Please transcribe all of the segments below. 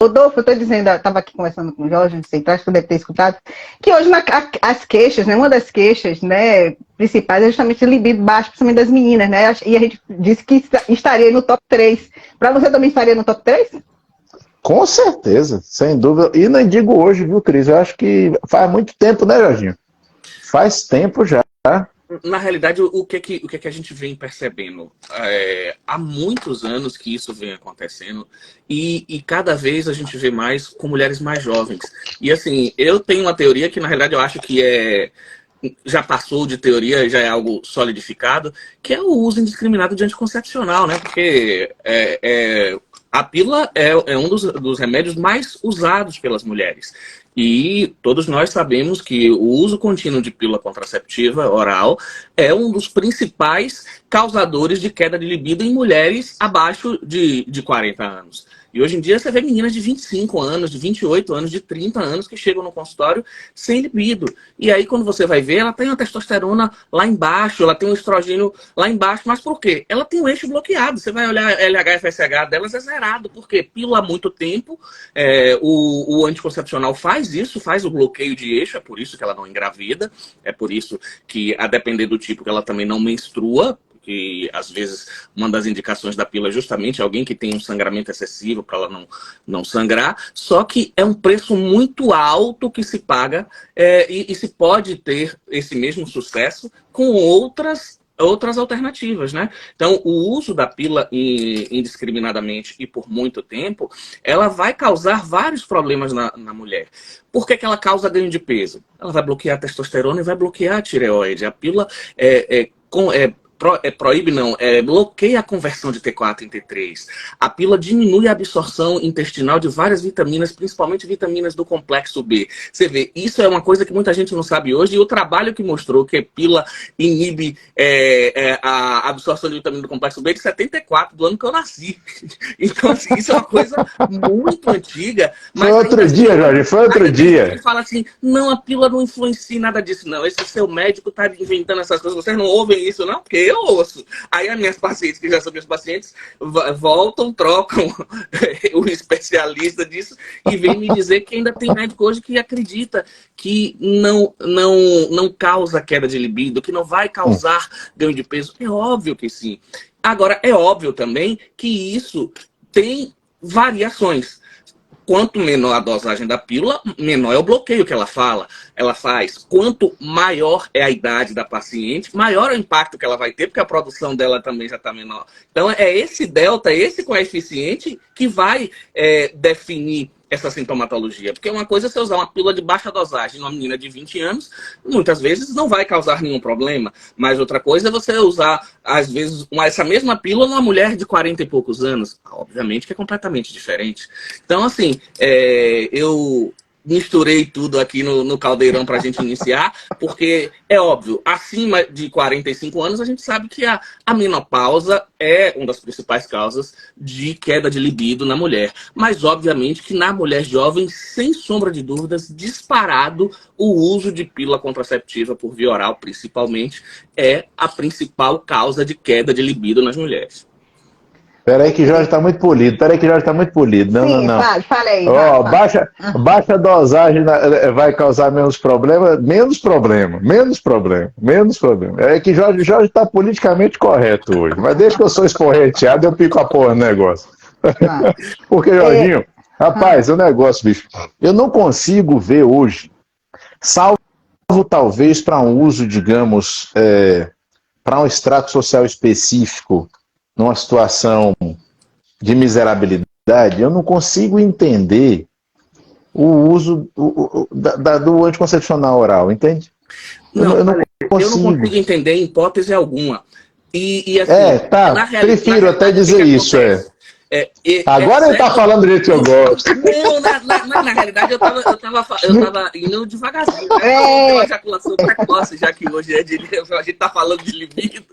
Rodolfo, eu estou dizendo, eu estava aqui conversando com o Jorge, não sei, acho que deve ter escutado, que hoje as queixas, né, uma das queixas, né, principais é justamente libido baixo, principalmente das meninas, né? E a gente disse que estaria no top 3. Para você também estaria no top 3? Com certeza, sem dúvida. E nem digo hoje, viu, Cris? Eu acho que faz muito tempo, né, Jorginho? Faz tempo já. Na realidade, o que a gente vem percebendo? Há muitos anos que isso vem acontecendo e cada vez a gente vê mais com mulheres mais jovens. E assim, eu tenho uma teoria que na realidade eu acho que já passou de teoria, já é algo solidificado, que é o uso indiscriminado de anticoncepcional, né? Porque a pílula é um dos remédios mais usados pelas mulheres. E todos nós sabemos que o uso contínuo de pílula contraceptiva oral é um dos principais causadores de queda de libido em mulheres abaixo de 40 anos. E hoje em dia você vê meninas de 25 anos, de 28 anos, de 30 anos que chegam no consultório sem libido. E aí quando você vai ver, ela tem uma testosterona lá embaixo, ela tem um estrogênio lá embaixo. Mas por quê? Ela tem o eixo bloqueado. Você vai olhar LH, FSH delas, é zerado. Porque pílula há muito tempo, o anticoncepcional faz isso, faz o bloqueio de eixo, é por isso que ela não engravida, é por isso que, a depender do tipo, que ela também não menstrua, que às vezes uma das indicações da pílula é justamente alguém que tem um sangramento excessivo para ela não sangrar, só que é um preço muito alto que se paga e se pode ter esse mesmo sucesso com outras alternativas, né? Então, o uso da pílula indiscriminadamente e por muito tempo, ela vai causar vários problemas na mulher. Por que ela causa ganho de peso? Ela vai bloquear a testosterona e vai bloquear a tireoide. A pílula bloqueia a conversão de T4 em T3. A pílula diminui a absorção intestinal de várias vitaminas, principalmente vitaminas do complexo B. Você vê, isso é uma coisa que muita gente não sabe hoje, e o trabalho que mostrou que a pílula inibe a absorção de vitamina do complexo B é de 74, do ano que eu nasci. Então, assim, isso é uma coisa muito antiga. Mas foi outro dia, Jorge, foi outro dia. Ele fala assim, não, a pílula não influencia em nada disso, não. Esse seu médico está inventando essas coisas, vocês não ouvem isso, não? Porque eu ouço. Aí as minhas pacientes, que já são meus pacientes, voltam, trocam o especialista disso e vem me dizer que ainda tem médico hoje que acredita que não causa queda de libido, que não vai causar ganho de peso. É óbvio que sim. Agora, é óbvio também que isso tem variações. Quanto menor a dosagem da pílula, menor é o bloqueio que ela faz. Quanto maior é a idade da paciente, maior é o impacto que ela vai ter, porque a produção dela também já está menor. Então, é esse delta, esse coeficiente que vai definir essa sintomatologia. Porque uma coisa é você usar uma pílula de baixa dosagem numa menina de 20 anos, muitas vezes não vai causar nenhum problema. Mas outra coisa é você usar, às vezes, essa mesma pílula numa mulher de 40 e poucos anos. Obviamente que é completamente diferente. Então, assim, eu misturei tudo aqui no caldeirão para a gente iniciar, porque é óbvio, acima de 45 anos a gente sabe que a menopausa é uma das principais causas de queda de libido na mulher. Mas obviamente que na mulher jovem, sem sombra de dúvidas, disparado, o uso de pílula contraceptiva por via oral, principalmente, é a principal causa de queda de libido nas mulheres. Peraí que Jorge está muito polido. Não, Sim, não. fala aí. Baixa dosagem vai causar menos problema. É que Jorge está politicamente correto hoje. Mas desde que eu sou esporreteado, eu pico a porra no negócio. Porque, Jorginho, rapaz, o negócio, bicho, eu não consigo ver hoje, salvo talvez para um uso, digamos, para um extrato social específico, numa situação de miserabilidade, eu não consigo entender o uso do anticoncepcional oral, entende? Eu não consigo entender em hipótese alguma. E assim, prefiro até dizer isso. Agora ele tá falando do jeito que eu gosto. Não, na realidade eu tava indo devagarzinho. Tem uma ejaculação precoce, já que hoje a gente tá falando de libido.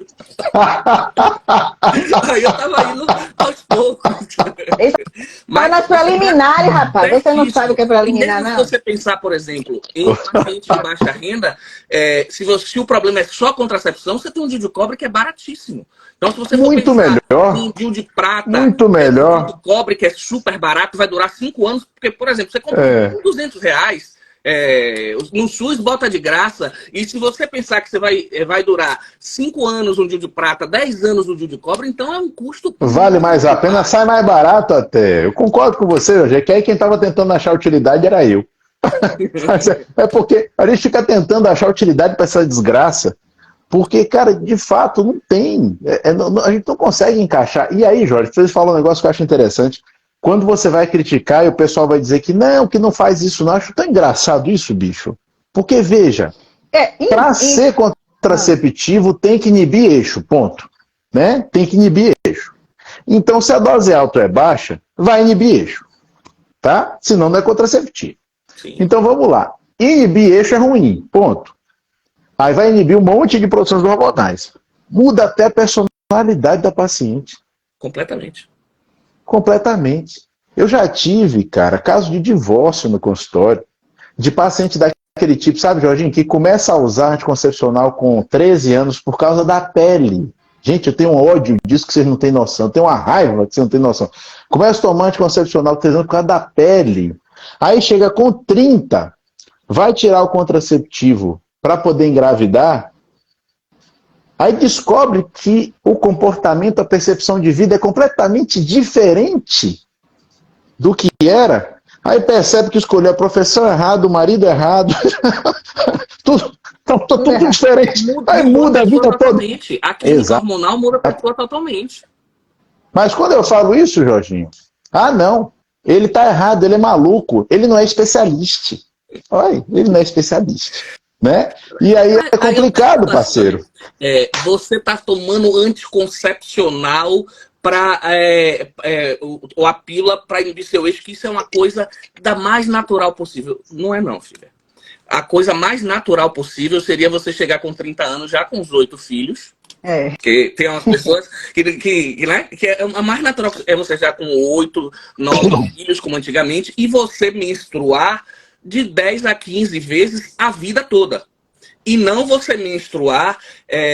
Aí eu tava indo aos poucos. Mas nas preliminares, rapaz, você não sabe o que é preliminar, não? Se você pensar, por exemplo, em paciente de baixa renda, se o problema é só contracepção, você tem um DIU de cobre que é baratíssimo. Então, se você for Muito pensar melhor. em DIU de prata, Muito melhor. DIU de cobre, que é super barato, vai durar 5 anos, porque, por exemplo, você compra por R$200, no SUS bota de graça, e se você pensar que você vai durar 5 anos um DIU de prata, 10 anos um DIU de cobre, então é um custo... Vale mais a pena, sai mais barato até. Eu concordo com você, Jorge, que aí quem estava tentando achar utilidade era eu. É porque a gente fica tentando achar utilidade para essa desgraça. Porque, cara, de fato, não tem. A gente não consegue encaixar. E aí, Jorge, vocês falam um negócio que eu acho interessante. Quando você vai criticar e o pessoal vai dizer que não faz isso, não. Acho tão engraçado isso, bicho. Porque, veja, para ser contraceptivo tem que inibir eixo, ponto. Né? Tem que inibir eixo. Então, se a dose alta é baixa, vai inibir eixo. Tá? Senão não é contraceptivo. Sim. Então, vamos lá. Inibir eixo é ruim, ponto. Aí vai inibir um monte de produções hormonais. Muda até a personalidade da paciente. Completamente. Completamente. Eu já tive, cara, caso de divórcio no consultório, de paciente daquele tipo, sabe, Jorginho, que começa a usar anticoncepcional com 13 anos por causa da pele. Gente, eu tenho um ódio disso que vocês não têm noção. Eu tenho uma raiva que vocês não têm noção. Começa a tomar anticoncepcional com 13 anos por causa da pele. Aí chega com 30, vai tirar o contraceptivo para poder engravidar, aí descobre que o comportamento, a percepção de vida é completamente diferente do que era. Aí percebe que escolheu a profissão errada, o marido errado, tudo diferente. Aí muda a vida toda. A química hormonal muda a pessoa totalmente. Mas quando eu falo isso, Jorginho, não, ele está errado, ele é maluco, ele não é especialista. Olha, ele não é especialista. Né? E aí é complicado, parceiro. Você está tomando anticoncepcional ou a pílula para inibir seu eixo, que isso é uma coisa da mais natural possível. Não é não, filha. A coisa mais natural possível seria você chegar com 30 anos já com os 8 filhos. Porque tem umas pessoas que a mais natural é você já com 8, 9 filhos, como antigamente, e você menstruar de 10 a 15 vezes a vida toda. E não você menstruar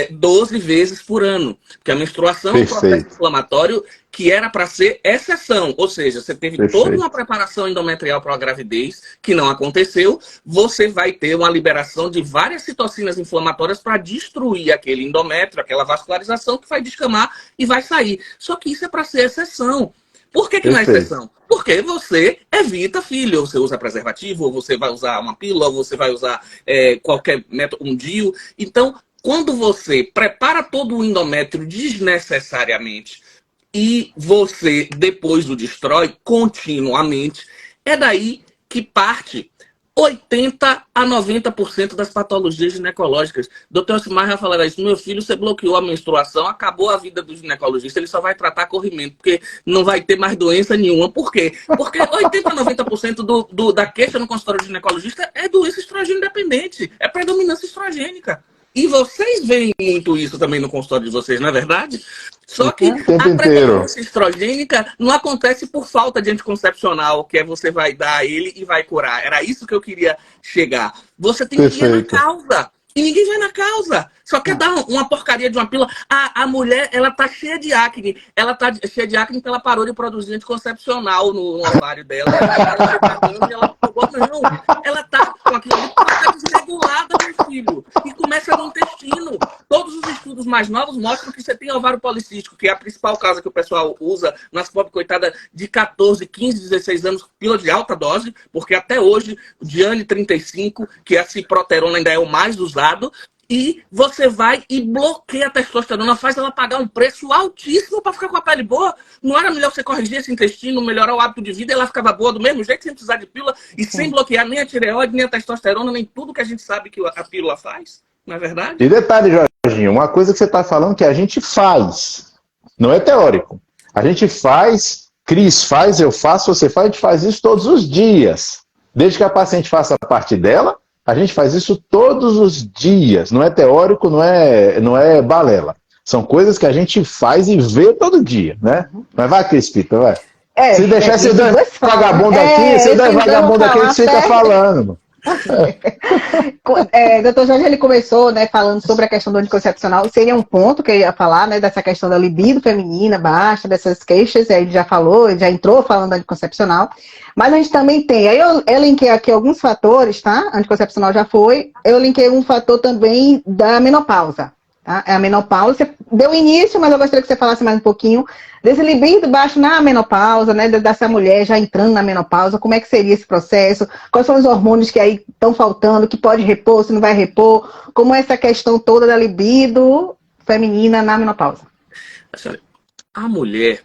12 vezes por ano. Porque a menstruação é um processo inflamatório que era para ser exceção. Ou seja, você teve toda uma preparação endometrial para a gravidez, que não aconteceu. Você vai ter uma liberação de várias citocinas inflamatórias para destruir aquele endométrio, aquela vascularização que vai descamar e vai sair. Só que isso é para ser exceção. Por que não é exceção? Porque você evita filho, ou você usa preservativo, ou você vai usar uma pílula, ou você vai usar qualquer método, um DIU. Então, quando você prepara todo o endométrio desnecessariamente e você depois o destrói continuamente, é daí que parte 80% a 90% das patologias ginecológicas. Dr. Elcimar já falava isso. Meu filho, você bloqueou a menstruação, acabou a vida do ginecologista, ele só vai tratar corrimento, porque não vai ter mais doença nenhuma. Por quê? Porque 80% a 90% da queixa no consultório do ginecologista é doença estrogênio dependente, é predominância estrogênica. E vocês veem muito isso também no consultório de vocês, não é verdade? Só que a predominância estrogênica não acontece por falta de anticoncepcional, que você vai dar a ele e vai curar. Era isso que eu queria chegar. Você tem que ir na causa. E ninguém vai na causa. Só quer dar uma porcaria de uma pílula. A mulher, ela tá cheia de acne. Ela tá cheia de acne porque ela parou de produzir anticoncepcional no ovário dela. Ela tá com aquilo ali, ela tá desregulada, meu filho. E começa no intestino. Todos os estudos mais novos mostram que você tem ovário policístico, que é a principal causa que o pessoal usa nas pobres coitadas de 14, 15, 16 anos, pílula de alta dose, porque até hoje, o Diane 35, que é a ciproterona ainda é o mais usado, e você vai e bloqueia a testosterona, faz ela pagar um preço altíssimo para ficar com a pele boa. Não era melhor você corrigir esse intestino, melhorar o hábito de vida e ela ficava boa do mesmo jeito, sem precisar de pílula e sem bloquear nem a tireoide, nem a testosterona, nem tudo que a gente sabe que a pílula faz? Não é verdade? E detalhe, Jorginho, uma coisa que você está falando que a gente faz, não é teórico. A gente faz, Cris faz, eu faço, você faz, a gente faz isso todos os dias. Desde que a paciente faça a parte dela, a gente faz isso todos os dias. Não é teórico, não é balela. São coisas que a gente faz e vê todo dia, né? Mas vai, Crispita, vai. Se deixar esse vagabundo aqui, você dá vagabundo aqui, a gente fica falando. Doutor Jorge, ele começou, né, falando sobre a questão do anticoncepcional. Seria um ponto que eu ia falar, né, dessa questão da libido feminina baixa, dessas queixas. Aí ele já falou, ele já entrou falando do anticoncepcional. Mas a gente também tem, aí eu linkei aqui alguns fatores, tá? Anticoncepcional já foi. Eu linkei um fator também da menopausa. Tá? É a menopausa, você deu início, mas eu gostaria que você falasse mais um pouquinho desse libido baixo na menopausa, né, dessa mulher já entrando na menopausa, como é que seria esse processo, quais são os hormônios que aí estão faltando, que pode repor, se não vai repor, como é essa questão toda da libido feminina na menopausa. A mulher,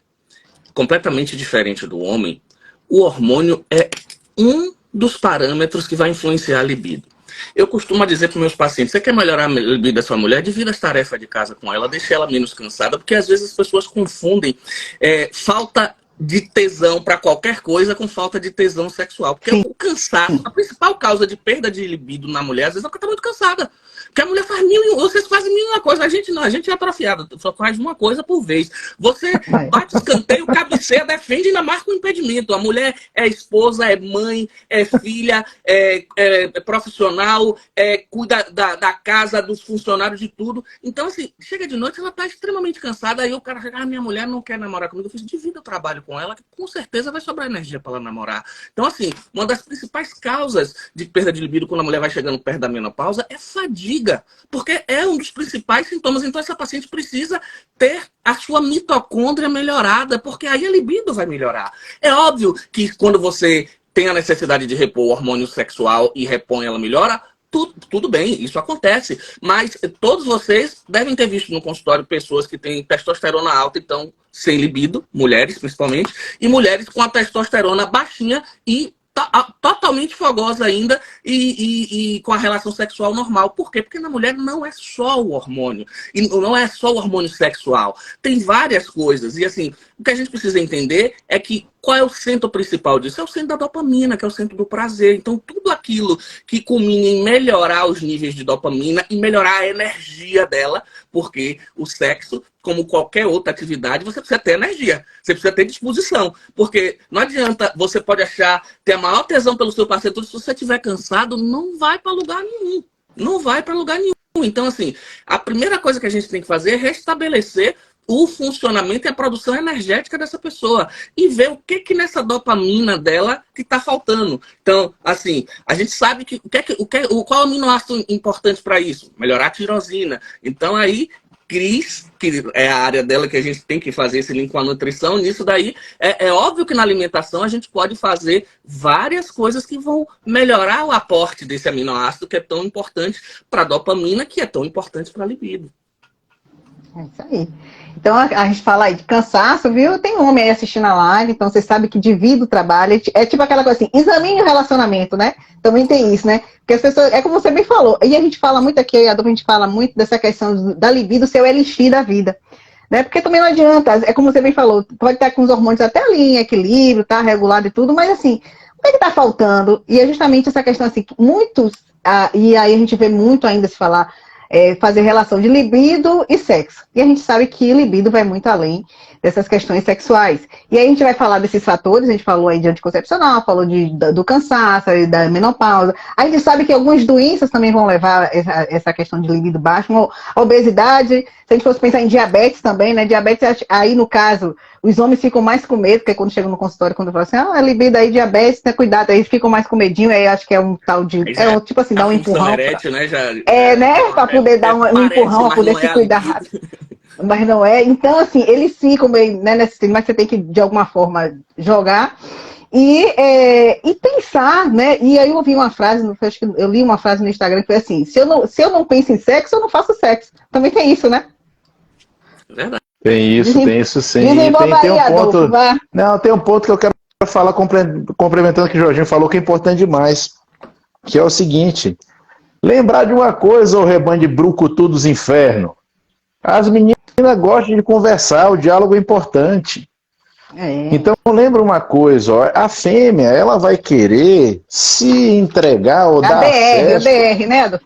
completamente diferente do homem, o hormônio é um dos parâmetros que vai influenciar a libido. Eu costumo dizer para meus pacientes, você quer melhorar a libido da sua mulher? Divida as tarefas de casa com ela, deixe ela menos cansada, porque às vezes as pessoas confundem falta de tesão para qualquer coisa com falta de tesão sexual. Porque o cansaço, a principal causa de perda de libido na mulher, às vezes é porque está muito cansada. Porque a mulher faz vocês fazem mil e uma coisa. A gente não, a gente é atrofiada, só faz uma coisa por vez. Você bate escanteio, cabeceia, defende e ainda marca um impedimento. A mulher é esposa, é mãe, é filha, é profissional, cuida da casa, dos funcionários, de tudo. Então, assim, chega de noite, ela está extremamente cansada. Aí o cara chega, minha mulher não quer namorar comigo. Eu fiz, divida o trabalho com ela, que com certeza vai sobrar energia para ela namorar. Então, assim, uma das principais causas de perda de libido quando a mulher vai chegando perto da menopausa é fadiga. Porque é um dos principais sintomas. Então, essa paciente precisa ter a sua mitocôndria melhorada, porque aí a libido vai melhorar. É óbvio que quando você tem a necessidade de repor o hormônio sexual e repõe, ela melhora, tudo bem, isso acontece. Mas todos vocês devem ter visto no consultório pessoas que têm testosterona alta e estão sem libido, mulheres principalmente, e mulheres com a testosterona baixinha e totalmente fogosa ainda e com a relação sexual normal. Por quê? Porque na mulher não é só o hormônio. E não é só o hormônio sexual. Tem várias coisas. E assim, o que a gente precisa entender é que qual é o centro principal disso? É o centro da dopamina, que é o centro do prazer. Então, tudo aquilo que culmina em melhorar os níveis de dopamina e melhorar a energia dela, porque o sexo, como qualquer outra atividade, você precisa ter energia, você precisa ter disposição. Porque não adianta, você pode ter a maior tesão pelo seu parceiro, se você estiver cansado, não vai para lugar nenhum. Não vai para lugar nenhum. Então, assim, a primeira coisa que a gente tem que fazer é restabelecer o funcionamento e a produção energética dessa pessoa e ver o que nessa dopamina dela que está faltando. Então, assim, a gente sabe que qual é o aminoácido importante para isso? Melhorar a tirosina. Então, aí, Cris, que é a área dela que a gente tem que fazer esse link com a nutrição, nisso daí, é óbvio que na alimentação a gente pode fazer várias coisas que vão melhorar o aporte desse aminoácido que é tão importante para a dopamina, que é tão importante para a libido. É isso aí. Então, a gente fala aí de cansaço, viu? Tem homem aí assistindo a live, então você sabe que divide o trabalho. É tipo aquela coisa assim, examine o relacionamento, né? Também tem isso, né? Porque as pessoas, é como você bem falou, e a gente fala muito aqui, a gente fala muito dessa questão da libido ser o elixir da vida. Né? Porque também não adianta, é como você bem falou, pode estar com os hormônios até ali em equilíbrio, tá regulado e tudo, mas assim, o que está faltando? E é justamente essa questão assim, muitos, e aí a gente vê muito ainda se falar, fazer relação de libido e sexo. E a gente sabe que libido vai muito além dessas questões sexuais. E aí a gente vai falar desses fatores, a gente falou aí de anticoncepcional, falou do cansaço, da menopausa. A gente sabe que algumas doenças também vão levar essa questão de libido baixo, a obesidade, se a gente fosse pensar em diabetes também, né? Diabetes, aí no caso, os homens ficam mais com medo, porque quando chegam no consultório, quando falam assim, libido aí, diabetes, né? Cuidado, aí eles ficam mais com medinho, aí acho que é um tal de, tipo assim, dar um empurrão. Erétil, né? Né? Pra poder dar um empurrão, pra poder se cuidar rápido. Mas não é. Então, assim, eles ficam meio, né, nesse tema, mas você tem que, de alguma forma, jogar e pensar, né? E aí eu ouvi uma frase, acho que eu li uma frase no Instagram que foi assim, se eu não penso em sexo, eu não faço sexo. Também tem isso, né? Verdade. Tem isso sim. Tem um ponto. Não, tem um ponto que eu quero falar, complementando o que o Jorginho falou, que é importante demais. Que é o seguinte: lembrar de uma coisa, o rebanho de brucutu dos infernos. As meninas gostam de conversar, o diálogo é importante. Então, lembra uma coisa, ó, a fêmea, ela vai querer se entregar ou dar acesso... A DR, né, Edu?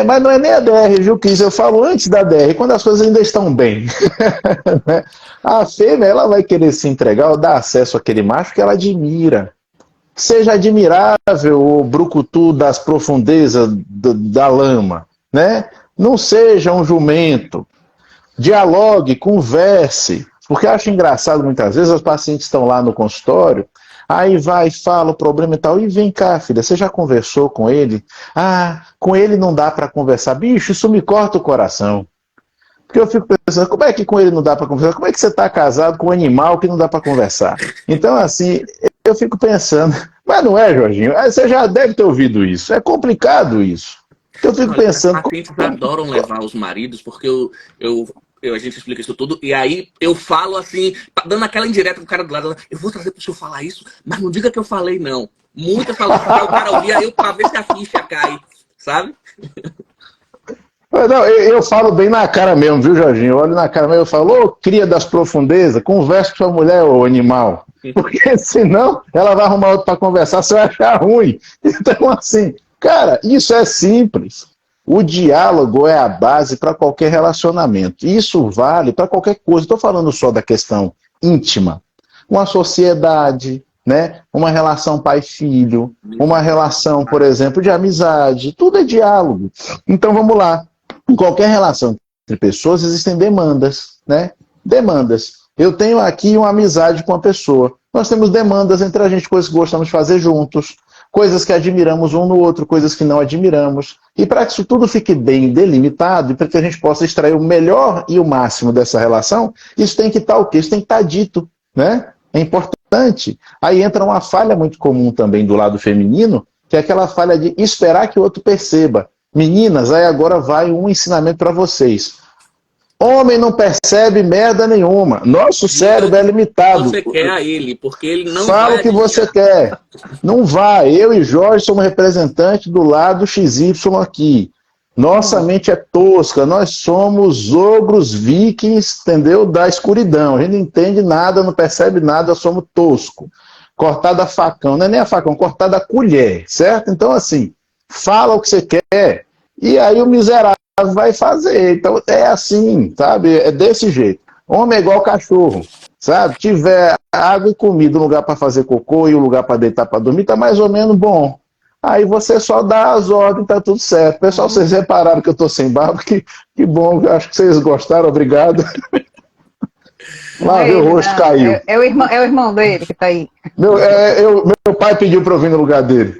Mas não é nem a DR, viu, Cris? Eu falo antes da DR, quando as coisas ainda estão bem. A fêmea, ela vai querer se entregar ou dar acesso àquele macho que ela admira. Seja admirável o brucutu das profundezas da lama, né? Não seja um jumento. Dialogue, converse. Porque eu acho engraçado, muitas vezes, os pacientes estão lá no consultório, aí vai, fala o problema e tal, e vem cá, filha, você já conversou com ele? Ah, com ele não dá para conversar. Bicho, isso me corta o coração. Porque eu fico pensando, como é que com ele não dá para conversar? Como é que você está casado com um animal que não dá para conversar? Então, assim, eu fico pensando, mas não é, Jorginho? Você já deve ter ouvido isso. É complicado isso. Eu fico pensando... As pacientes adoram levar os maridos, porque a gente explica isso tudo, e aí eu falo assim, dando aquela indireta pro cara do lado, eu vou trazer pro senhor falar isso, mas não diga que eu falei, não. Muitas falam que o cara ouvia eu pra ver se a ficha cai, sabe? Não, eu falo bem na cara mesmo, viu, Jorginho? Eu olho na cara mesmo, eu falo, ô, cria das profundezas, converse com sua mulher, ô animal. Porque senão ela vai arrumar outro para conversar, você vai achar ruim. Então, assim, cara, isso é simples. O diálogo é a base para qualquer relacionamento. Isso vale para qualquer coisa. Estou falando só da questão íntima. Uma sociedade, né? Uma relação pai-filho, uma relação, por exemplo, de amizade. Tudo é diálogo. Então, vamos lá. Em qualquer relação entre pessoas existem demandas, né? Demandas. Eu tenho aqui uma amizade com uma pessoa. Nós temos demandas entre a gente, coisas que gostamos de fazer juntos, coisas que admiramos um no outro, coisas que não admiramos. E para que isso tudo fique bem delimitado, e para que a gente possa extrair o melhor e o máximo dessa relação, isso tem que estar o quê? Isso tem que estar dito, né? É importante. Aí entra uma falha muito comum também do lado feminino, que é aquela falha de esperar que o outro perceba. Meninas, aí agora vai um ensinamento para vocês. Homem não percebe merda nenhuma. Nosso cérebro é limitado. Você quer a ele, porque ele não Fala vai o que você quer. Não vai. Eu e Jorge somos representantes do lado XY aqui. Nossa mente é tosca. Nós somos ogros vikings, entendeu? Da escuridão. A gente não entende nada, não percebe nada, somos tosco. Cortada a facão. Não é nem a facão, cortada a colher, certo? Então, assim, fala o que você quer. E aí o miserável vai fazer. Então é assim, sabe? É desse jeito. Homem é igual cachorro, sabe? Tiver água e comida, um lugar para fazer cocô e um lugar para deitar para dormir, tá mais ou menos bom. Aí você só dá as ordens, tá tudo certo. Pessoal, vocês repararam que eu tô sem barba? Que bom, acho que vocês gostaram, obrigado. Lá, meu rosto caiu. É o irmão dele que tá aí. Meu pai pediu para eu vir no lugar dele.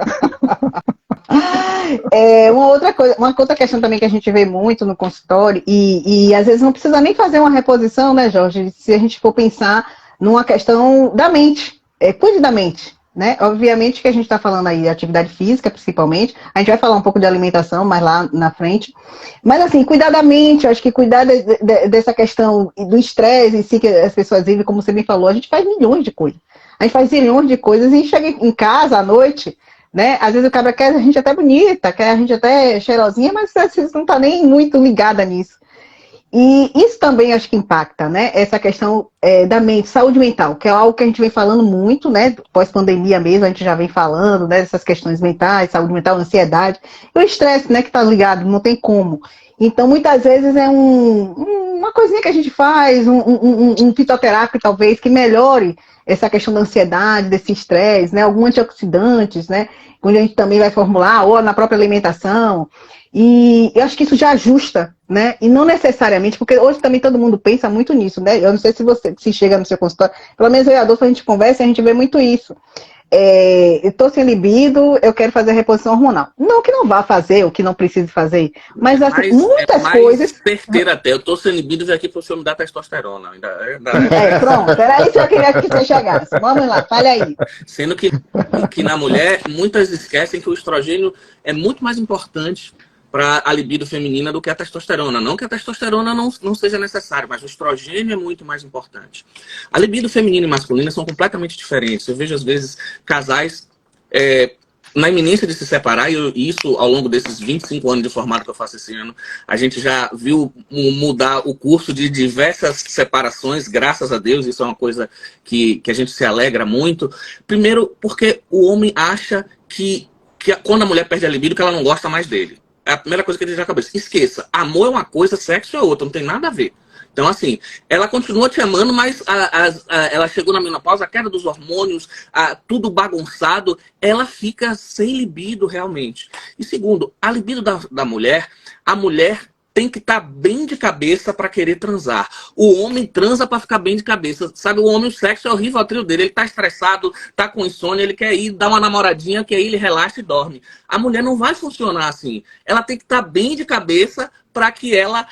Uma outra questão também que a gente vê muito no consultório, e às vezes não precisa nem fazer uma reposição, né, Jorge? Se a gente for pensar numa questão da mente, cuide da mente, né? Obviamente que a gente está falando aí de atividade física, principalmente, a gente vai falar um pouco de alimentação mais lá na frente, mas assim, cuidar da mente, eu acho que cuidar dessa questão do estresse em si que as pessoas vivem, como você me falou, a gente faz milhões de coisas. A gente faz milhões de coisas e chega em casa à noite, né? Às vezes o cara quer a gente até bonita, quer a gente até cheirosinha, mas às vezes não está nem muito ligada nisso. E isso também acho que impacta, né? Essa questão da mente, saúde mental, que é algo que a gente vem falando muito, né? Pós-pandemia mesmo, a gente já vem falando, né? Dessas questões mentais, saúde mental, ansiedade. E o estresse, né? Que está ligado, não tem como. Então, muitas vezes é uma coisinha que a gente faz, um fitoterápico talvez, que melhore essa questão da ansiedade, desse estresse, né? Alguns antioxidantes, né? Onde a gente também vai formular, ou na própria alimentação. E eu acho que isso já ajusta, né? E não necessariamente, porque hoje também todo mundo pensa muito nisso, né? Eu não sei se você se chega no seu consultório, pelo menos eu e a Adolfo, a gente conversa e a gente vê muito isso. Eu estou sem libido, eu quero fazer a reposição hormonal. Não que não vá fazer, ou que não precise fazer, mas assim, muitas coisas... certeira até, eu estou sem libido e vim aqui para o senhor me dar testosterona. Pronto, era isso que eu queria que você chegasse. Vamos lá, fale aí. Sendo que na mulher, muitas esquecem que o estrogênio é muito mais importante para a libido feminina do que a testosterona. Não que a testosterona não seja necessária, mas o estrogênio é muito mais importante. A libido feminina e masculina são completamente diferentes. Eu vejo, às vezes, casais na iminência de se separar, e isso, ao longo desses 25 anos de formato que eu faço esse ano, a gente já viu mudar o curso de diversas separações, graças a Deus. Isso é uma coisa que a gente se alegra muito. Primeiro, porque o homem acha que quando a mulher perde a libido, que ela não gosta mais dele. É a primeira coisa que ele tem na cabeça. Esqueça, amor é uma coisa, sexo é outra, não tem nada a ver. Então, assim, ela continua te amando, mas ela chegou na menopausa, a queda dos hormônios, tudo bagunçado, ela fica sem libido realmente. E segundo, a libido da mulher, a mulher tem que estar bem de cabeça para querer transar. O homem transa para ficar bem de cabeça. Sabe, o homem, o sexo é horrível ao trio dele. Ele tá estressado, tá com insônia, ele quer ir dar uma namoradinha, que aí ele relaxa e dorme. A mulher não vai funcionar assim. Ela tem que estar bem de cabeça para que ela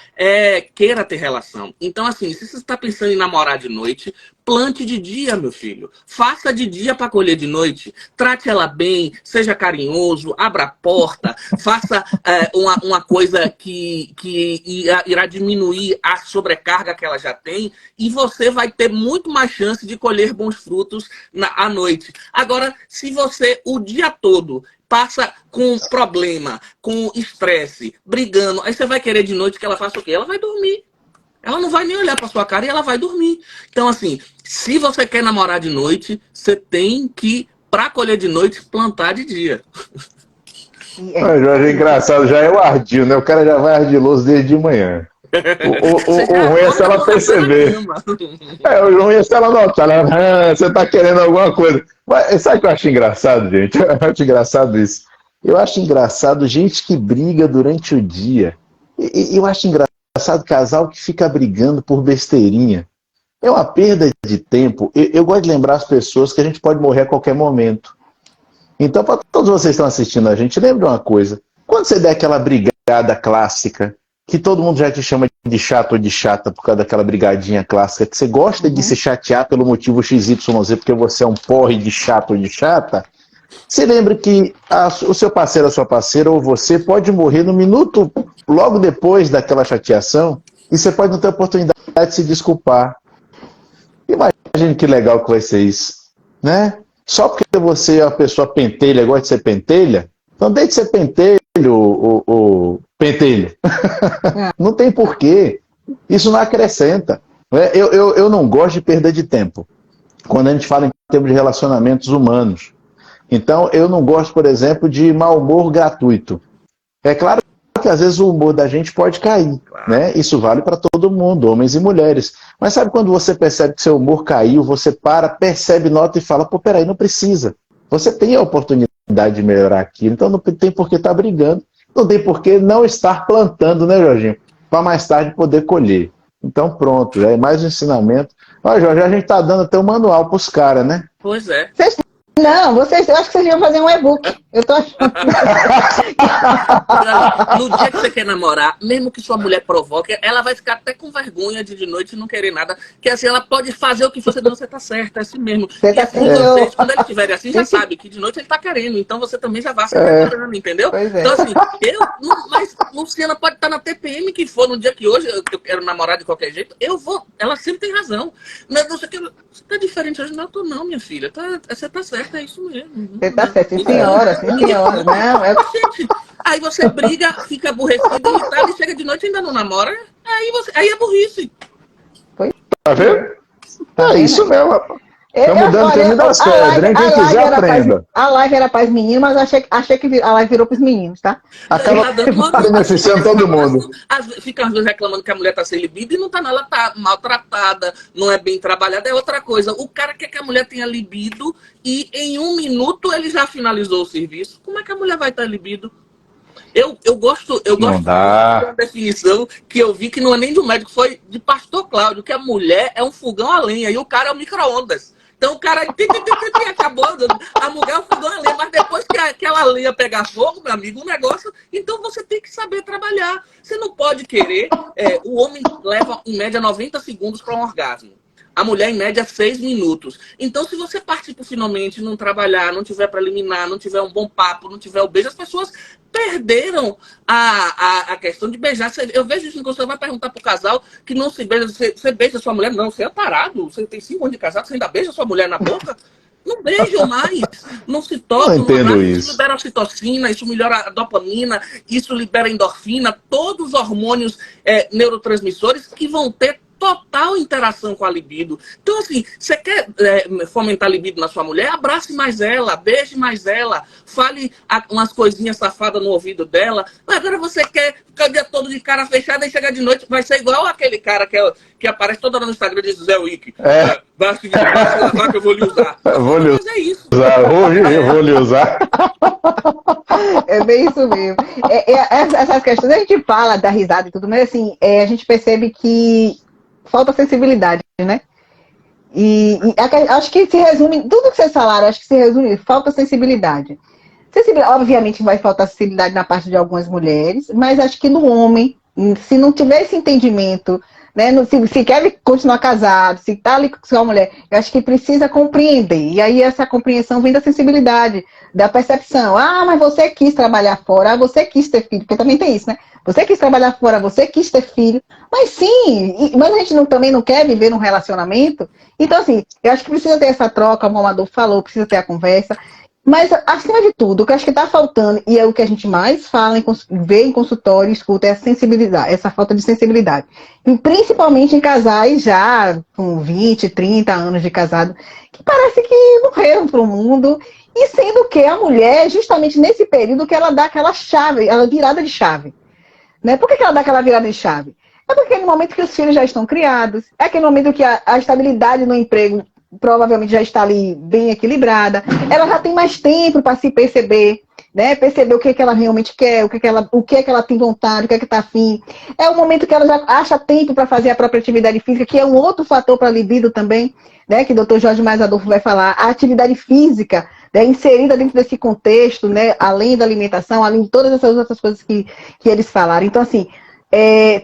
queira ter relação. Então, assim, se você está pensando em namorar de noite, plante de dia, meu filho. Faça de dia para colher de noite. Trate ela bem, seja carinhoso, abra a porta, faça uma coisa que irá diminuir a sobrecarga que ela já tem, e você vai ter muito mais chance de colher bons frutos à noite. Agora, se você o dia todo passa com problema, com estresse, brigando, aí você vai querer de noite que ela faça o quê? Ela vai dormir. Ela não vai nem olhar pra sua cara e ela vai dormir. Então, assim, se você quer namorar de noite, você tem que, pra colher de noite, plantar de dia. Jorge, é engraçado, já é o ardil, né? O cara já vai ardiloso desde de manhã. O ruim é se ela perceber. O ruim é se ela notar, né? Você tá querendo alguma coisa. Mas sabe o que eu acho engraçado, gente? Eu acho engraçado isso. Eu acho engraçado gente que briga durante o dia. Eu acho engraçado casal que fica brigando por besteirinha. É uma perda de tempo. Eu gosto de lembrar as pessoas que a gente pode morrer a qualquer momento. Então, para todos vocês que estão assistindo a gente, lembre uma coisa. Quando você der aquela brigada clássica, que todo mundo já te chama de chato ou de chata por causa daquela brigadinha clássica, que você gosta de se chatear pelo motivo XYZ, porque você é um porre de chato ou de chata, se lembre que o seu parceiro, a sua parceira ou você pode morrer no minuto logo depois daquela chateação, e você pode não ter oportunidade de se desculpar. Imagine que legal que vai ser isso, né? Só porque você é uma pessoa pentelha, gosta de ser pentelha, então deixe de ser pentelho, o pentelho. Não tem porquê. Isso não acrescenta. Eu não gosto de perda de tempo quando a gente fala em termos de relacionamentos humanos. Então, eu não gosto, por exemplo, de mau humor gratuito. É claro que às vezes o humor da gente pode cair, né? Isso vale para todo mundo, homens e mulheres. Mas sabe quando você percebe que seu humor caiu, você para, percebe, nota e fala, pô, peraí, não precisa. Você tem a oportunidade de melhorar aquilo, então não tem por que estar brigando. Não tem por que não estar plantando, né, Jorginho? Para mais tarde poder colher. Então pronto, já é mais um ensinamento. Olha, Jorge, a gente está dando até um manual para os caras, né? Pois é. Não, eu acho que vocês iam fazer um e-book. Eu tô achando. No dia que você quer namorar, mesmo que sua mulher provoque, ela vai ficar até com vergonha de noite não querer nada. Que assim, ela pode fazer o que você não, você tá certa, é assim mesmo. Você tá E vocês, quando eles estiverem assim, já sabe que de noite ele tá querendo. Então você também já vai se preparando, entendeu? Pois é. Então assim, mas Luciana pode estar na TPM que for no dia que hoje eu quero namorar de qualquer jeito, eu vou. Ela sempre tem razão. Não sei o que. Você tá diferente hoje? Não, eu tô não, minha filha. Você tá certa, é isso mesmo. Você tá certo, sim, senhora, sim, senhora. Não, Gente, aí você briga, fica aborrecido, irritado, e chega de noite e ainda não namora. Aí é burrice. Tá vendo? É isso mesmo, rapaz. Estamos dando caminho das pedras, quem quiser aprenda. A live era para os meninos, mas achei que a live virou para os meninos, tá? Acaba beneficiando todo mundo. Fica às vezes reclamando que a mulher tá sem libido e não tá não, ela tá maltratada, não é bem trabalhada, é outra coisa. O cara quer que a mulher tenha libido e em 1 minuto ele já finalizou o serviço. Como é que a mulher vai ter libido? Eu gosto da definição que eu vi que não é nem do médico, foi de pastor Cláudio, que a mulher é um fogão a lenha e o cara é o micro-ondas. Então o cara acabou, a mulher é um fogão a lenha, mas depois que aquela lenha pegar fogo, meu amigo, o negócio, então você tem que saber trabalhar. Você não pode querer, o homem leva em média 90 segundos para um orgasmo. A mulher, em média, 6 minutos. Então, se você partir pro finalmente, não trabalhar, não tiver preliminar, não tiver um bom papo, não tiver o beijo, as pessoas perderam a questão de beijar. Eu vejo isso quando você vai perguntar pro casal que não se beija. Você beija sua mulher? Não, você é parado. Você tem 5 anos de casado, você ainda beija sua mulher na boca? Não beijam mais, não se tocam. Não entendo isso. Isso libera ocitocina, isso melhora a dopamina, isso libera endorfina, todos os hormônios neurotransmissores que vão ter total interação com a libido. Então, assim, você quer fomentar a libido na sua mulher? Abrace mais ela, beije mais ela, fale umas coisinhas safadas no ouvido dela. Mas agora você quer ficar o dia todo de cara fechada e chegar de noite, vai ser igual aquele cara que aparece toda hora no Instagram e diz, Zé Wick, vai se lavar que eu vou lhe usar. Vou lhe Mas é isso. eu vou lhe usar. É bem isso mesmo. Essas questões, a gente fala da risada e tudo, mas assim, a gente percebe que falta sensibilidade, né? Acho que se resume, tudo que vocês falaram, acho que se resume, falta sensibilidade. Obviamente vai faltar sensibilidade na parte de algumas mulheres, mas acho que no homem, se não tiver esse entendimento, né, se quer continuar casado, se está ali com sua mulher, eu acho que precisa compreender. E aí essa compreensão vem da sensibilidade, da percepção. Ah, mas você quis trabalhar fora, você quis ter filho, porque também tem isso, né? Você quis trabalhar fora, você quis ter filho. Mas sim, mas a gente também não quer viver num relacionamento. Então, assim, eu acho que precisa ter essa troca, como o Amador falou, precisa ter a conversa. Mas, acima de tudo, o que eu acho que está faltando, e é o que a gente mais fala, vê em consultório e escuta, é a sensibilidade, essa falta de sensibilidade. E principalmente em casais já com 20, 30 anos de casado, que parece que morreram para o mundo, e sendo que a mulher, justamente nesse período, que ela dá aquela chave, ela virada de chave. Né? Por que ela dá aquela virada de chave? É porque é no momento que os filhos já estão criados, é aquele momento que a estabilidade no emprego provavelmente já está ali bem equilibrada, ela já tem mais tempo para se perceber, né? Perceber o que ela realmente quer, o que ela tem vontade, o que está afim. É o momento que ela já acha tempo para fazer a própria atividade física, que é um outro fator para a libido também, né? Que o Dr. Jorge Mais Adolfo vai falar. A atividade física, né? Inserida dentro desse contexto, né? Além da alimentação, além de todas essas outras coisas que eles falaram. Então, assim,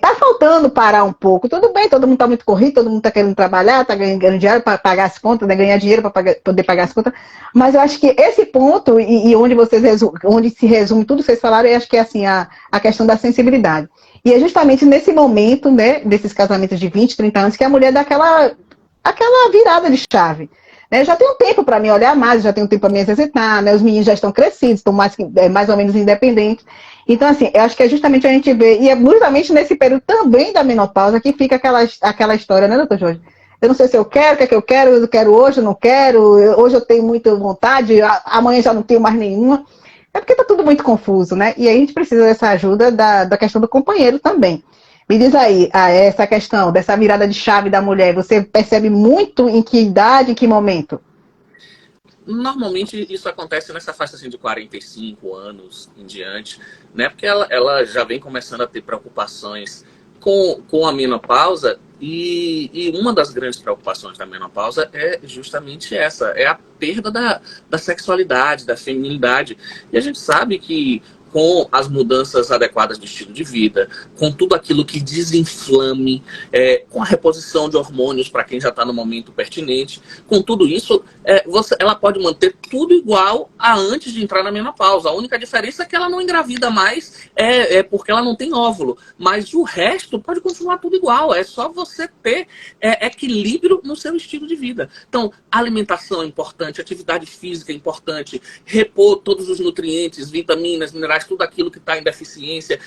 tá faltando parar um pouco. Tudo bem, todo mundo está muito corrido, todo mundo está querendo trabalhar, está ganhando dinheiro para pagar as contas, né, ganhar dinheiro para poder pagar as contas. Mas eu acho que esse ponto, e onde se resume tudo que vocês falaram, eu acho que é assim, a questão da sensibilidade. E é justamente nesse momento, né, desses casamentos de 20, 30 anos, que a mulher dá aquela virada de chave. Né? Já tenho tempo para me olhar mais, já tenho tempo para me exercitar, né? Os meninos já estão crescidos, estão mais ou menos independentes. Então, assim, eu acho que é justamente a gente ver, e é justamente nesse período também da menopausa que fica aquela história, né, doutor Jorge? Eu não sei se eu quero, o que é que eu quero hoje, eu não quero, hoje eu tenho muita vontade, amanhã já não tenho mais nenhuma. É porque está tudo muito confuso, né? E aí a gente precisa dessa ajuda da questão do companheiro também. Me diz aí, essa questão dessa virada de chave da mulher, você percebe muito em que idade, em que momento? Normalmente isso acontece nessa faixa assim, de 45 anos em diante, né? Porque ela já vem começando a ter preocupações com a menopausa e uma das grandes preocupações da menopausa é justamente essa, é a perda da sexualidade, da feminilidade. E a gente sabe que com as mudanças adequadas de estilo de vida, com tudo aquilo que desinflame, com a reposição de hormônios para quem já está no momento pertinente, com tudo isso, ela pode manter tudo igual a antes de entrar na menopausa. A única diferença é que ela não engravida mais, porque ela não tem óvulo. Mas o resto pode continuar tudo igual. É só você ter equilíbrio no seu estilo de vida. Então, alimentação é importante, atividade física é importante, repor todos os nutrientes, vitaminas, minerais, tudo aquilo que está em deficiência,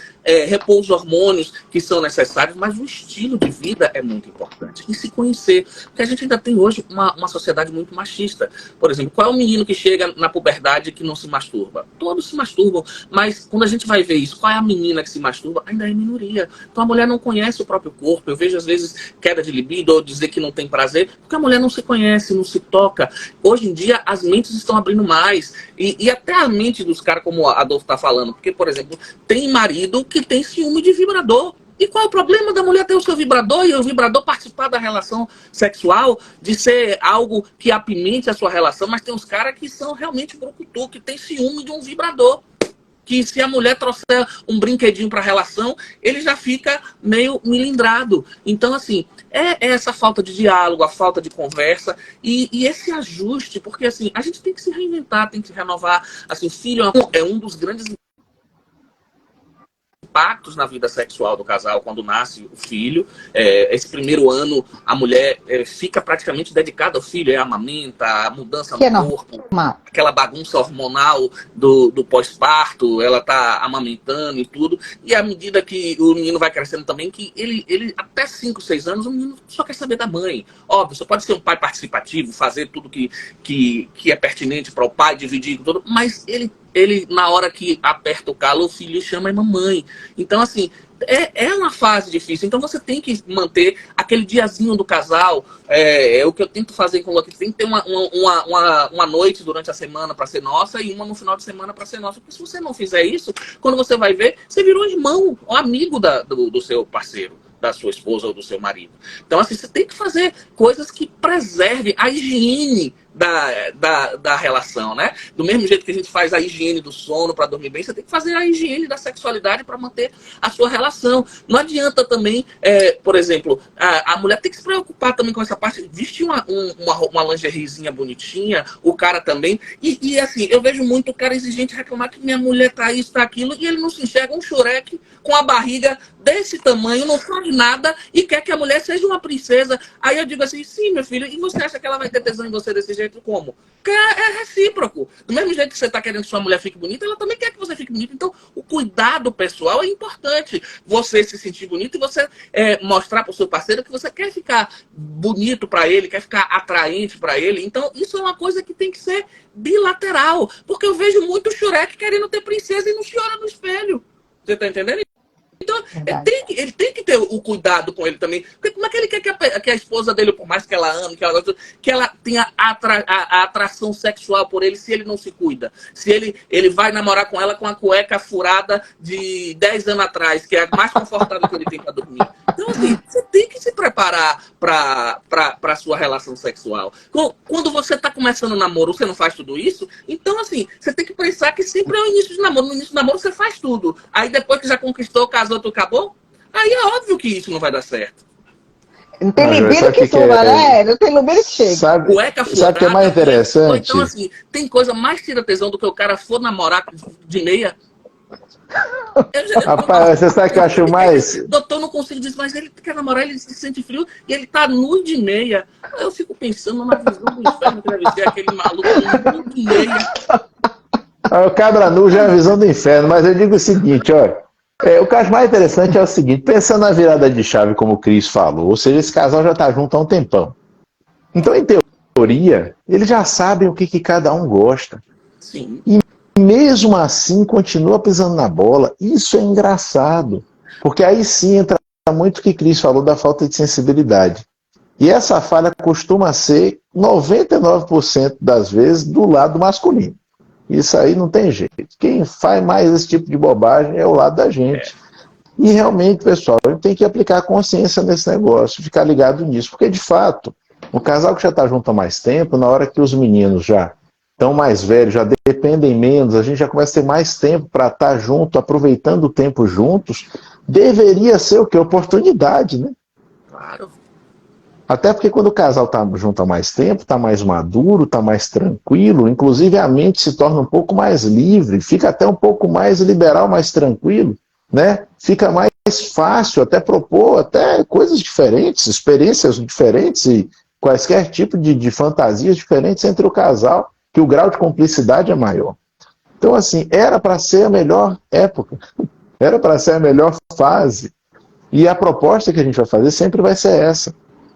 repor os hormônios que são necessários, mas o estilo de vida é muito importante. E se conhecer, porque a gente ainda tem hoje uma sociedade muito machista. Por exemplo, qual é o menino que chega na puberdade que não se masturba? Todos se masturbam, mas quando a gente vai ver isso, qual é a menina que se masturba? Ainda é minoria. Então a mulher não conhece o próprio corpo. Eu vejo às vezes queda de libido ou dizer que não tem prazer, porque a mulher não se conhece, não se toca. Hoje em dia as mentes estão abrindo mais, e até a mente dos caras, como a Adolfo está falando, porque, por exemplo, tem marido que tem ciúme de vibrador. E qual é o problema da mulher ter o seu vibrador e o vibrador participar da relação sexual, de ser algo que apimente a sua relação? Mas tem uns caras que são realmente brucutu, que tem ciúme de um vibrador. Que se a mulher trouxer um brinquedinho para a relação, ele já fica meio milindrado. Então, assim, é essa falta de diálogo, a falta de conversa e esse ajuste, porque, assim, a gente tem que se reinventar, tem que se renovar. Assim, filho é um dos grandes impactos na vida sexual do casal quando nasce o filho. Esse primeiro ano, a mulher fica praticamente dedicada ao filho, amamenta, a mudança no corpo, aquela bagunça hormonal do pós-parto, ela tá amamentando e tudo. E à medida que o menino vai crescendo também, que ele até 5, 6 anos, o menino só quer saber da mãe. Óbvio, você pode ser um pai participativo, fazer tudo que é pertinente para o pai, dividir tudo, mas ele, na hora que aperta o calo, o filho chama a mamãe. Então, assim, é uma fase difícil. Então, você tem que manter aquele diazinho do casal. É o que eu tento fazer com o Loki. Tem que ter uma noite durante a semana para ser nossa e uma no final de semana para ser nossa. Porque se você não fizer isso, quando você vai ver, você virou irmão ou amigo do seu parceiro, da sua esposa ou do seu marido. Então, assim, você tem que fazer coisas que preservem a higiene da relação, né? Do mesmo jeito que a gente faz a higiene do sono para dormir bem, você tem que fazer a higiene da sexualidade para manter a sua relação. Não adianta também, por exemplo, a mulher tem que se preocupar também com essa parte, vestir uma lingeriezinha bonitinha, o cara também. E assim, eu vejo muito o cara exigente reclamar que minha mulher tá isso, tá aquilo, e ele não se enxerga um xureque com a barriga desse tamanho, não faz nada e quer que a mulher seja uma princesa. Aí eu digo assim, sim, meu filho, e você acha que ela vai ter tesão em você desse jeito como? É recíproco. Do mesmo jeito que você está querendo que sua mulher fique bonita, ela também quer que você fique bonita. Então, o cuidado pessoal é importante. Você se sentir bonito e você mostrar para o seu parceiro que você quer ficar bonito para ele, quer ficar atraente para ele. Então, isso é uma coisa que tem que ser bilateral. Porque eu vejo muito xureque querendo ter princesa e não se olha no espelho. Você está entendendo? Então, ele tem que ter o cuidado com ele também. Porque como é que ele quer que a esposa dele, por mais que ela ame, que ela tenha a atração sexual por ele se ele não se cuida? Se ele vai namorar com ela com a cueca furada de 10 anos atrás, que é a mais confortável que ele tem para dormir. Então, assim, você tem que se preparar para a sua relação sexual. Quando você está começando o namoro, você não faz tudo isso? Então, assim, você tem que pensar que sempre é o início de namoro. No início do namoro, você faz tudo. Aí, depois que já conquistou, casou, tu acabou, aí é óbvio que isso não vai dar certo. Não tem libido que suba, né? Não tem libido que chega. Sabe o que é mais interessante? Então, assim, tem coisa mais tira tesão do que o cara for namorar de meia. Rapaz, você sabe o que eu acho mais? Doutor, não consigo dizer, mas ele quer namorar, ele se sente frio e ele tá nu de meia. Eu fico pensando na visão do inferno que deve ser aquele maluco nu de meia. O cabra nu já é a visão do inferno, mas eu digo o seguinte, olha. O que eu acho mais interessante é o seguinte, pensando na virada de chave, como o Cris falou, ou seja, esse casal já está junto há um tempão. Então, em teoria, eles já sabem o que cada um gosta. Sim. E mesmo assim, continua pisando na bola. Isso é engraçado, porque aí sim entra muito o que Cris falou da falta de sensibilidade. E essa falha costuma ser 99% das vezes do lado masculino. Isso aí não tem jeito. Quem faz mais esse tipo de bobagem é o lado da gente. E realmente, pessoal, a gente tem que aplicar consciência nesse negócio, ficar ligado nisso. Porque, de fato, o casal que já está junto há mais tempo, na hora que os meninos já estão mais velhos, já dependem menos, a gente já começa a ter mais tempo para estar junto, aproveitando o tempo juntos, deveria ser o quê? Oportunidade, né? Claro. Até porque quando o casal está junto há mais tempo, está mais maduro, está mais tranquilo, inclusive a mente se torna um pouco mais livre, fica até um pouco mais liberal, mais tranquilo, né? Fica mais fácil até propor até coisas diferentes, experiências diferentes e quaisquer tipo de fantasias diferentes entre o casal, que o grau de cumplicidade é maior. Então, assim, era para ser a melhor época, era para ser a melhor fase. E a proposta que a gente vai fazer sempre vai ser essa,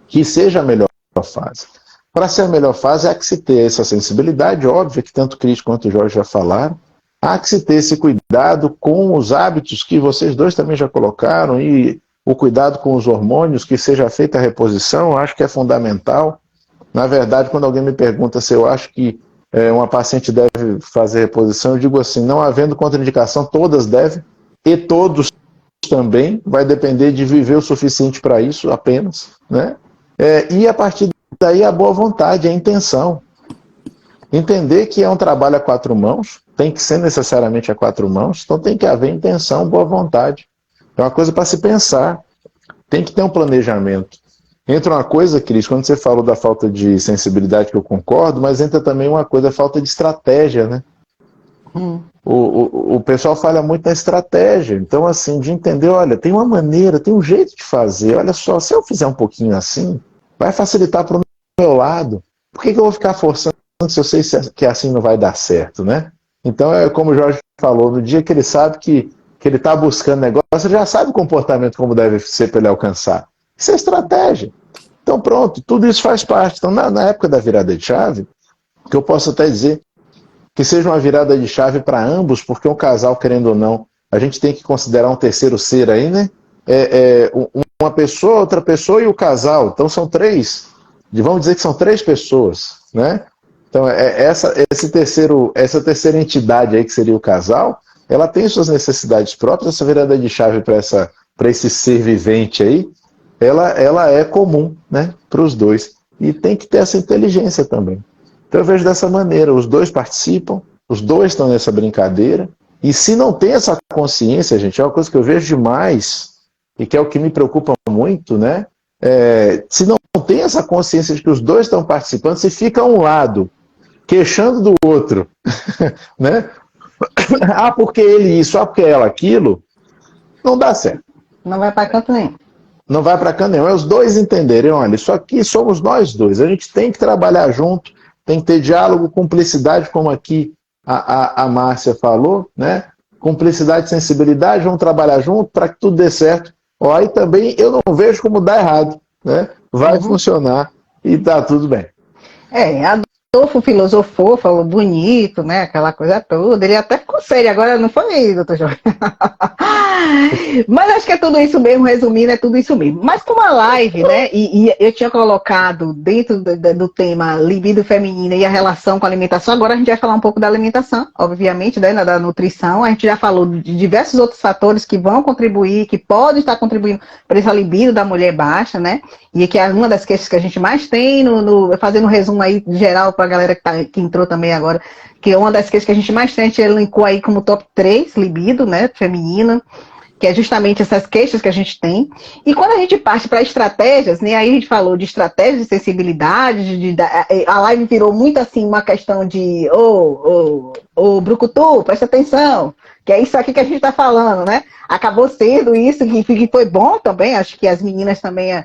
que seja a melhor fase. Para ser a melhor fase, há que se ter essa sensibilidade, óbvia, que tanto o Cris quanto o Jorge já falaram, há que se ter esse cuidado com os hábitos que vocês dois também já colocaram, e o cuidado com os hormônios, que seja feita a reposição, eu acho que é fundamental. Na verdade, quando alguém me pergunta se eu acho que uma paciente deve fazer reposição, eu digo assim, não havendo contraindicação, todas devem, e todos também, vai depender de viver o suficiente para isso apenas, né? E a partir daí a boa vontade, a intenção. Entender que é um trabalho a 4 mãos, tem que ser necessariamente a 4 mãos, então tem que haver intenção, boa vontade. É uma coisa para se pensar, tem que ter um planejamento. Entra uma coisa, Cris, quando você falou da falta de sensibilidade, que eu concordo, mas entra também uma coisa, a falta de estratégia, né? O pessoal falha muito na estratégia. Então, assim, de entender, olha, tem uma maneira, tem um jeito de fazer. Olha só, se eu fizer um pouquinho assim, vai facilitar para o meu lado. Por que eu vou ficar forçando se eu sei que assim não vai dar certo, né? Então, é como o Jorge falou, no dia que ele sabe que ele está buscando negócio, ele já sabe o comportamento como deve ser para ele alcançar. Isso é estratégia. Então, pronto, tudo isso faz parte. Então, na época da virada de chave, que eu posso até dizer que seja uma virada de chave para ambos, porque um casal, querendo ou não, a gente tem que considerar um terceiro ser aí, né? Uma pessoa, outra pessoa e o casal. Então são três, vamos dizer que são três pessoas, né? Então essa terceira entidade aí, que seria o casal, ela tem suas necessidades próprias. Essa virada de chave para esse ser vivente aí, ela é comum, né, para os dois. E tem que ter essa inteligência também. Então eu vejo dessa maneira, os dois participam, os dois estão nessa brincadeira, e se não tem essa consciência, gente, é uma coisa que eu vejo demais, e que é o que me preocupa muito, né? Se não tem essa consciência de que os dois estão participando, se fica um lado queixando do outro, né? Ah, porque ele isso, ah, porque ela aquilo, não dá certo. Não vai para canto nenhum. Não vai para canto nenhum. É os dois entenderem, olha, isso aqui somos nós dois, a gente tem que trabalhar junto, tem que ter diálogo, cumplicidade, como aqui a Márcia falou, né? Cumplicidade, sensibilidade, vamos trabalhar junto para que tudo dê certo. Ó, aí também eu não vejo como dar errado, né? Vai funcionar e tá tudo bem. Adolfo filosofou, falou bonito, né? Aquela coisa toda. Ele até ficou sério, agora não foi, doutor Jorge? Mas acho que é tudo isso mesmo, resumindo, é tudo isso mesmo. Mas com uma live, né? E eu tinha colocado dentro do tema libido feminina e a relação com a alimentação. Agora a gente vai falar um pouco da alimentação, obviamente, né? Da nutrição. A gente já falou de diversos outros fatores que vão contribuir, que podem estar contribuindo para essa libido da mulher baixa, né? E que é uma das queixas que a gente mais tem, fazendo um resumo aí geral para a galera que entrou também agora, que é uma das queixas que a gente mais tem, a gente elencou aí como top 3, libido, né, feminina, que é justamente essas queixas que a gente tem. E quando a gente parte para estratégias, né, aí a gente falou de estratégias de sensibilidade, a live virou muito assim uma questão de, Brucutu, presta atenção, que é isso aqui que a gente está falando, né? Acabou sendo isso, que foi bom também, acho que as meninas também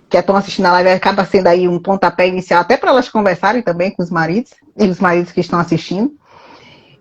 que estão assistindo a live, acaba sendo aí um pontapé inicial, até para elas conversarem também com os maridos, e os maridos que estão assistindo.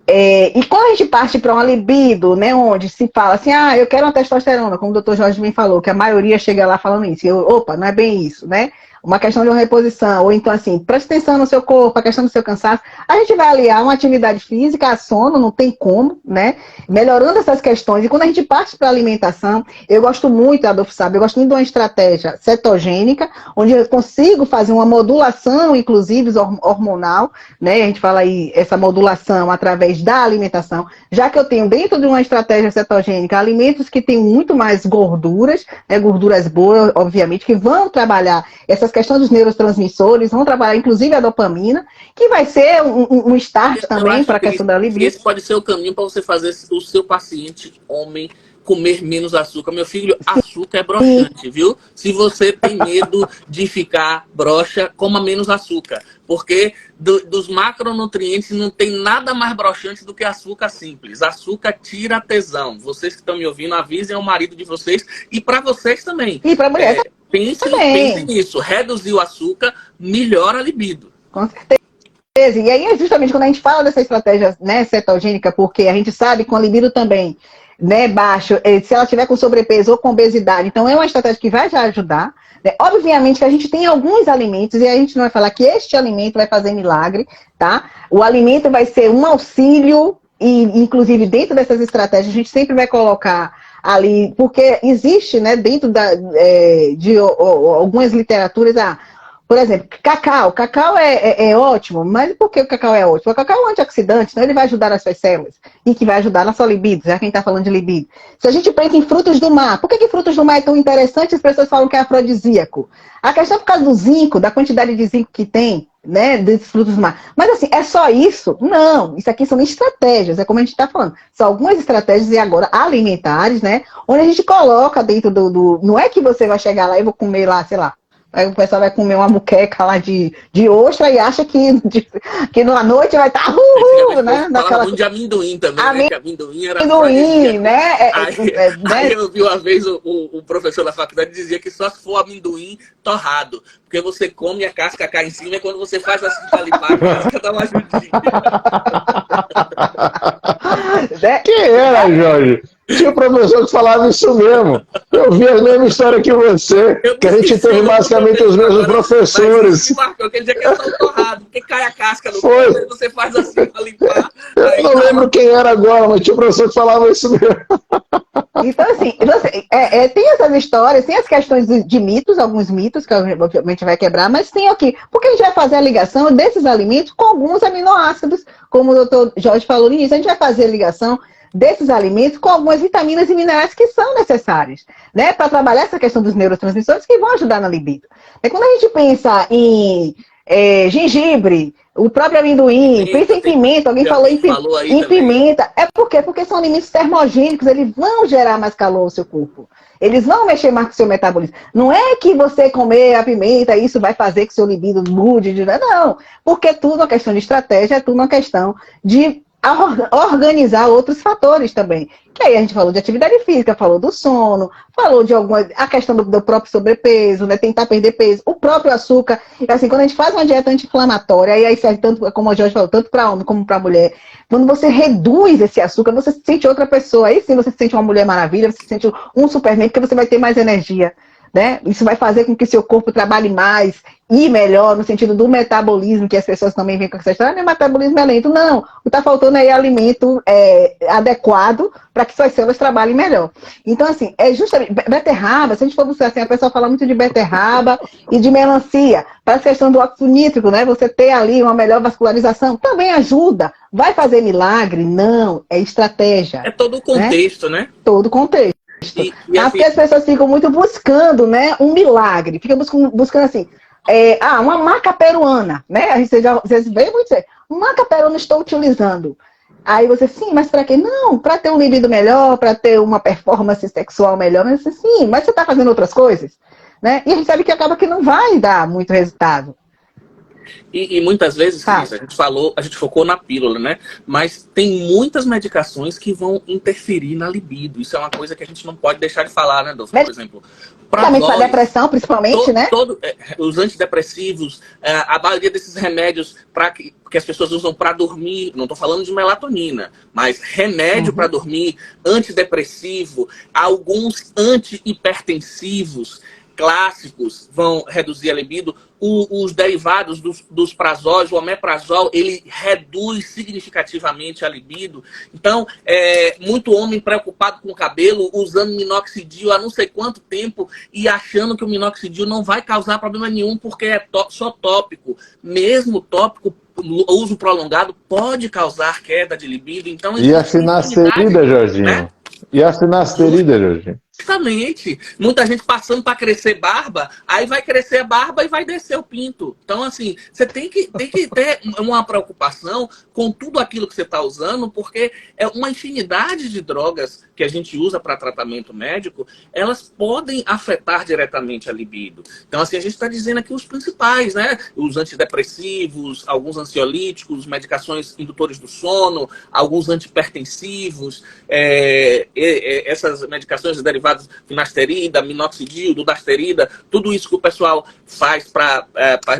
E quando a gente parte para uma libido, né, onde se fala assim, eu quero uma testosterona, como o doutor Jorge bem falou, que a maioria chega lá falando isso, opa, não é bem isso, né? Uma questão de uma reposição, ou então assim, preste atenção no seu corpo, a questão do seu cansaço. A gente vai aliar uma atividade física a sono, não tem como, né? Melhorando essas questões. E quando a gente parte para a alimentação, eu gosto muito, Adolfo sabe, eu gosto muito de uma estratégia cetogênica, onde eu consigo fazer uma modulação, inclusive hormonal, né? A gente fala aí essa modulação através da alimentação, já que eu tenho dentro de uma estratégia cetogênica alimentos que têm muito mais gorduras, né? Gorduras boas, obviamente, que vão trabalhar essas questões dos neurotransmissores, vão trabalhar inclusive a dopamina, que vai ser um start também para a questão da libido. Esse pode ser o caminho para você fazer o seu paciente homem comer menos açúcar. Meu filho, açúcar é broxante, viu? Se você tem medo de ficar broxa, coma menos açúcar. Porque dos macronutrientes não tem nada mais broxante do que açúcar simples. Açúcar tira tesão. Vocês que estão me ouvindo, avisem ao marido de vocês e para vocês também. E para a mulher Pense nisso. Reduzir o açúcar melhora a libido. Com certeza. E aí, justamente quando a gente fala dessa estratégia, né, cetogênica, porque a gente sabe que com a libido também, né, baixo, se ela tiver com sobrepeso ou com obesidade, então é uma estratégia que vai já ajudar. Né? Obviamente que a gente tem alguns alimentos, e a gente não vai falar que este alimento vai fazer milagre, tá? O alimento vai ser um auxílio, e inclusive dentro dessas estratégias a gente sempre vai colocar ali, porque existe, né, dentro de algumas literaturas, por exemplo, cacau. Cacau é ótimo, mas por que o cacau é ótimo? O cacau é um antioxidante, então ele vai ajudar nas suas células e que vai ajudar na sua libido, já quem está falando de libido. Se a gente pensa em frutos do mar, por que frutos do mar é tão interessante? As pessoas falam que é afrodisíaco. A questão é por causa do zinco, da quantidade de zinco que tem, né, desses frutos do mar. Mas assim, é só isso? Não, isso aqui são estratégias, é como a gente está falando. São algumas estratégias e agora alimentares, né, onde a gente coloca dentro não é que você vai chegar lá e vou comer lá, sei lá, Aí o pessoal vai comer uma muqueca lá de ostra e acha que na noite vai estar né? Falava muito de amendoim também, né? Que amendoim era amendoim, né? Aí eu vi uma vez o professor da faculdade dizia que só se for amendoim torrado. Porque você come e a casca cai em cima e quando você faz assim pra limpar, a casca dá uma ajudinha. Quem era, Jorge? Tinha um professor que falava isso mesmo. Eu vi a mesma história que você, que a gente teve basicamente os mesmos professores. Mas marcou, aquele dia que é só torrado, porque cai a casca no Foi. pé, você faz assim pra limpar. Eu não lembro quem era agora, mas tinha um professor que falava isso mesmo. Então, assim, tem essas histórias, tem as questões de mitos, alguns mitos que a gente vai quebrar, mas tem aqui, porque a gente vai fazer a ligação desses alimentos com alguns aminoácidos, como o doutor Jorge falou no início, a gente vai fazer a ligação desses alimentos com algumas vitaminas e minerais que são necessários, né, para trabalhar essa questão dos neurotransmissores que vão ajudar na libido. E quando a gente pensa em gengibre, o próprio amendoim, pensa em pimenta, alguém falou em pimenta, é porque são alimentos termogênicos, eles vão gerar mais calor no seu corpo. Eles vão mexer mais com o seu metabolismo. Não é que você comer a pimenta, isso vai fazer que o seu libido mude, não. Porque é tudo uma questão de estratégia, é tudo uma questão de organizar outros fatores também. Que aí a gente falou de atividade física, falou do sono, falou de a questão do próprio sobrepeso, né? Tentar perder peso, o próprio açúcar. E assim, quando a gente faz uma dieta anti-inflamatória, aí serve tanto, como o Jorge falou, tanto para homem como para mulher. Quando você reduz esse açúcar, você se sente outra pessoa. Aí sim você se sente uma mulher maravilha, você se sente um Superman, porque você vai ter mais energia. Né? Isso vai fazer com que seu corpo trabalhe mais e melhor, no sentido do metabolismo, que as pessoas também vêm com essa história, meu metabolismo é lento. Não, o que está faltando aí é alimento adequado para que suas células trabalhem melhor. Então, assim, é justamente, beterraba, se a gente for buscar assim, a pessoa fala muito de beterraba e de melancia, para a questão do óxido nítrico, né? Você ter ali uma melhor vascularização, também ajuda. Vai fazer milagre? Não, é estratégia. É todo o contexto, né? Todo o contexto. Porque as pessoas ficam muito buscando, né, um milagre, ficam buscando assim, uma maca peruana, né? Vocês veem muito dizer, maca peruana estou utilizando. Aí você, sim, mas para quê? Não, para ter um libido melhor, para ter uma performance sexual melhor, mas sim, mas você está fazendo outras coisas, né? E a gente sabe que acaba que não vai dar muito resultado. E muitas vezes, Cris, a gente focou na pílula, né? Mas tem muitas medicações que vão interferir na libido. Isso é uma coisa que a gente não pode deixar de falar, né, doutor? Por exemplo, para depressão, principalmente, né? Os antidepressivos, a maioria desses remédios que as pessoas usam para dormir, não estou falando de melatonina, mas remédio para dormir, antidepressivo, alguns antihipertensivos clássicos vão reduzir a libido. Os derivados dos prazóis, o omeprazol, ele reduz significativamente a libido. Então, muito homem preocupado com o cabelo, usando minoxidil há não sei quanto tempo e achando que o minoxidil não vai causar problema nenhum porque é só tópico. Mesmo tópico, o uso prolongado pode causar queda de libido. Então, e a finasterida, Jorginho? Né? E a finasterida, Jorginho? Exatamente. Muita gente passando para crescer barba, aí vai crescer a barba e vai descer o pinto. Então, assim, você tem que ter uma preocupação com tudo aquilo que você está usando, porque é uma infinidade de drogas que a gente usa para tratamento médico, elas podem afetar diretamente a libido. Então, assim, a gente está dizendo aqui os principais, né? Os antidepressivos, alguns ansiolíticos, medicações indutores do sono, alguns antihipertensivos, essas medicações derivadas finasterida, minoxidil, dudasterida, tudo isso que o pessoal faz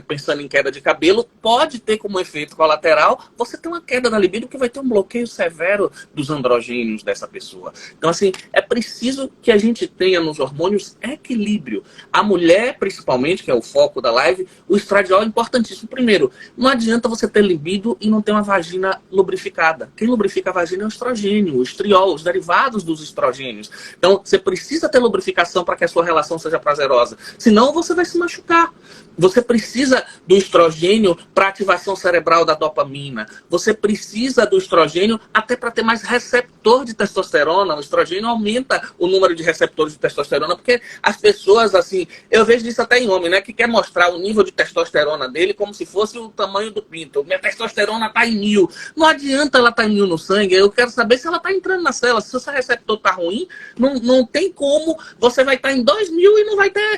pensando em queda de cabelo, pode ter como efeito colateral você ter uma queda da libido, que vai ter um bloqueio severo dos androgênios dessa pessoa. Então, assim, é preciso que a gente tenha nos hormônios equilíbrio. A mulher, principalmente, que é o foco da live, o estradiol é importantíssimo. Primeiro, não adianta você ter libido e não ter uma vagina lubrificada. Quem lubrifica a vagina é o estrogênio, o estriol, os derivados dos estrogênios. Então, você precisa ter lubrificação para que a sua relação seja prazerosa. Senão, você vai se machucar. Você precisa do estrogênio para ativação cerebral da dopamina. Você precisa do estrogênio até para ter mais receptor de testosterona. O estrogênio aumenta o número de receptores de testosterona, porque as pessoas, assim, eu vejo isso até em homem, né, que quer mostrar o nível de testosterona dele como se fosse o tamanho do pinto. Minha testosterona está em 1000. Não adianta ela estar em 1000 no sangue, eu quero saber se ela está entrando na célula. Se o seu receptor está ruim, não tem como, você vai estar em 2000 e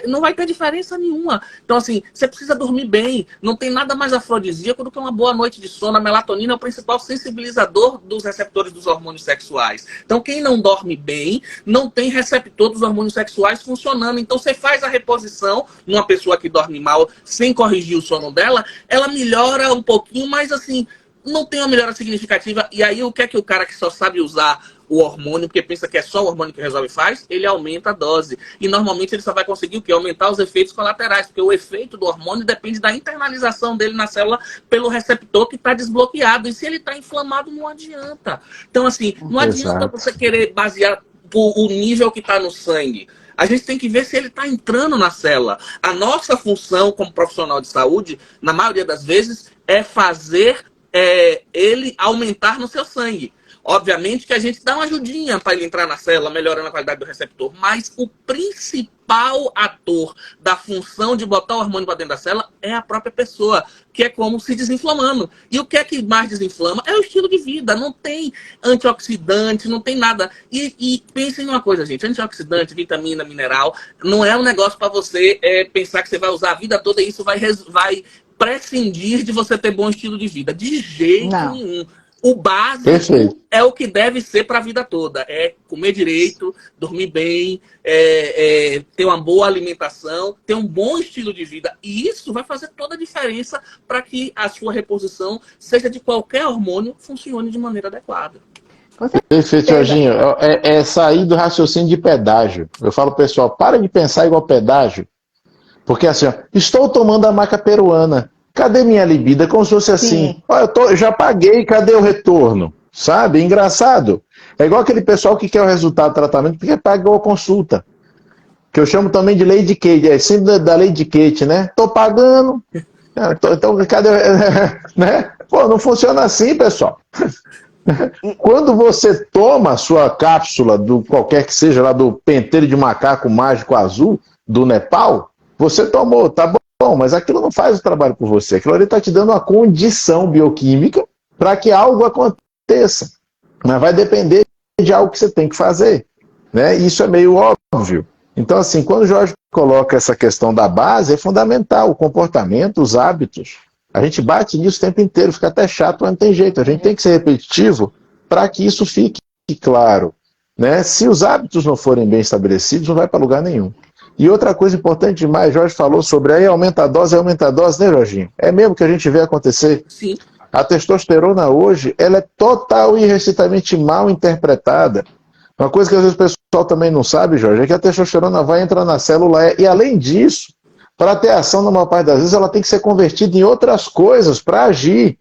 não vai ter diferença nenhuma. Então, assim, você precisa dormir bem. Não tem nada mais afrodisíaco do que uma boa noite de sono. A melatonina é o principal sensibilizador dos receptores dos hormônios sexuais. Então, quem não dorme bem, não tem receptor dos hormônios sexuais funcionando. Então, você faz a reposição numa pessoa que dorme mal, sem corrigir o sono dela, ela melhora um pouquinho, mas, assim, não tem uma melhora significativa. E aí, o que é que o cara que só sabe usar o hormônio, porque pensa que é só o hormônio que resolve faz, ele aumenta a dose. E normalmente ele só vai conseguir o quê? Aumentar os efeitos colaterais, porque o efeito do hormônio depende da internalização dele na célula pelo receptor que está desbloqueado. E se ele está inflamado, não adianta. Então, assim, não adianta você querer basear o nível que está no sangue. A gente tem que ver se ele está entrando na célula. A nossa função como profissional de saúde, na maioria das vezes, é fazer ele aumentar no seu sangue. Obviamente que a gente dá uma ajudinha para ele entrar na célula, melhorando a qualidade do receptor, mas o principal ator da função de botar o hormônio para dentro da célula é a própria pessoa, que é como se desinflamando. E o que é que mais desinflama? É o estilo de vida. Não tem antioxidante, não tem nada. E pensem em uma coisa, gente. Antioxidante, vitamina, mineral, não é um negócio para você pensar que você vai usar a vida toda e isso vai prescindir de você ter bom estilo de vida. De jeito nenhum. O básico é o que deve ser para a vida toda. É comer direito, dormir bem, ter uma boa alimentação, ter um bom estilo de vida. E isso vai fazer toda a diferença para que a sua reposição, seja de qualquer hormônio, funcione de maneira adequada. Perfeito, Jorginho. É sair do raciocínio de pedágio. Eu falo, pessoal, para de pensar igual pedágio. Porque assim, estou tomando a maca peruana. Cadê minha libido? É como se fosse assim. Eu já paguei, cadê o retorno? Sabe? Engraçado. É igual aquele pessoal que quer o resultado do tratamento porque pagou a consulta. Que eu chamo também de Lady Kate. É sempre da Lady Kate, né? Tô pagando. Então, cadê? Né? Pô, não funciona assim, pessoal. Quando você toma a sua cápsula, do qualquer que seja, lá do pentelho de macaco mágico azul, do Nepal, você tomou, tá bom. Bom, mas aquilo não faz o trabalho por você. Aquilo ali está te dando uma condição bioquímica para que algo aconteça. Mas vai depender de algo que você tem que fazer. Né? Isso é meio óbvio. Então, assim, quando o Jorge coloca essa questão da base, é fundamental. O comportamento, os hábitos. A gente bate nisso o tempo inteiro, fica até chato, mas não tem jeito. A gente tem que ser repetitivo para que isso fique claro. Né? Se os hábitos não forem bem estabelecidos, não vai para lugar nenhum. E outra coisa importante demais, Jorge falou sobre aí, aumenta a dose, né, Jorginho? É mesmo que a gente vê acontecer? Sim. A testosterona hoje, ela é total e irrestritamente mal interpretada. Uma coisa que às vezes o pessoal também não sabe, Jorge, é que a testosterona vai entrar na célula e além disso, para ter ação na maior parte das vezes, ela tem que ser convertida em outras coisas para agir.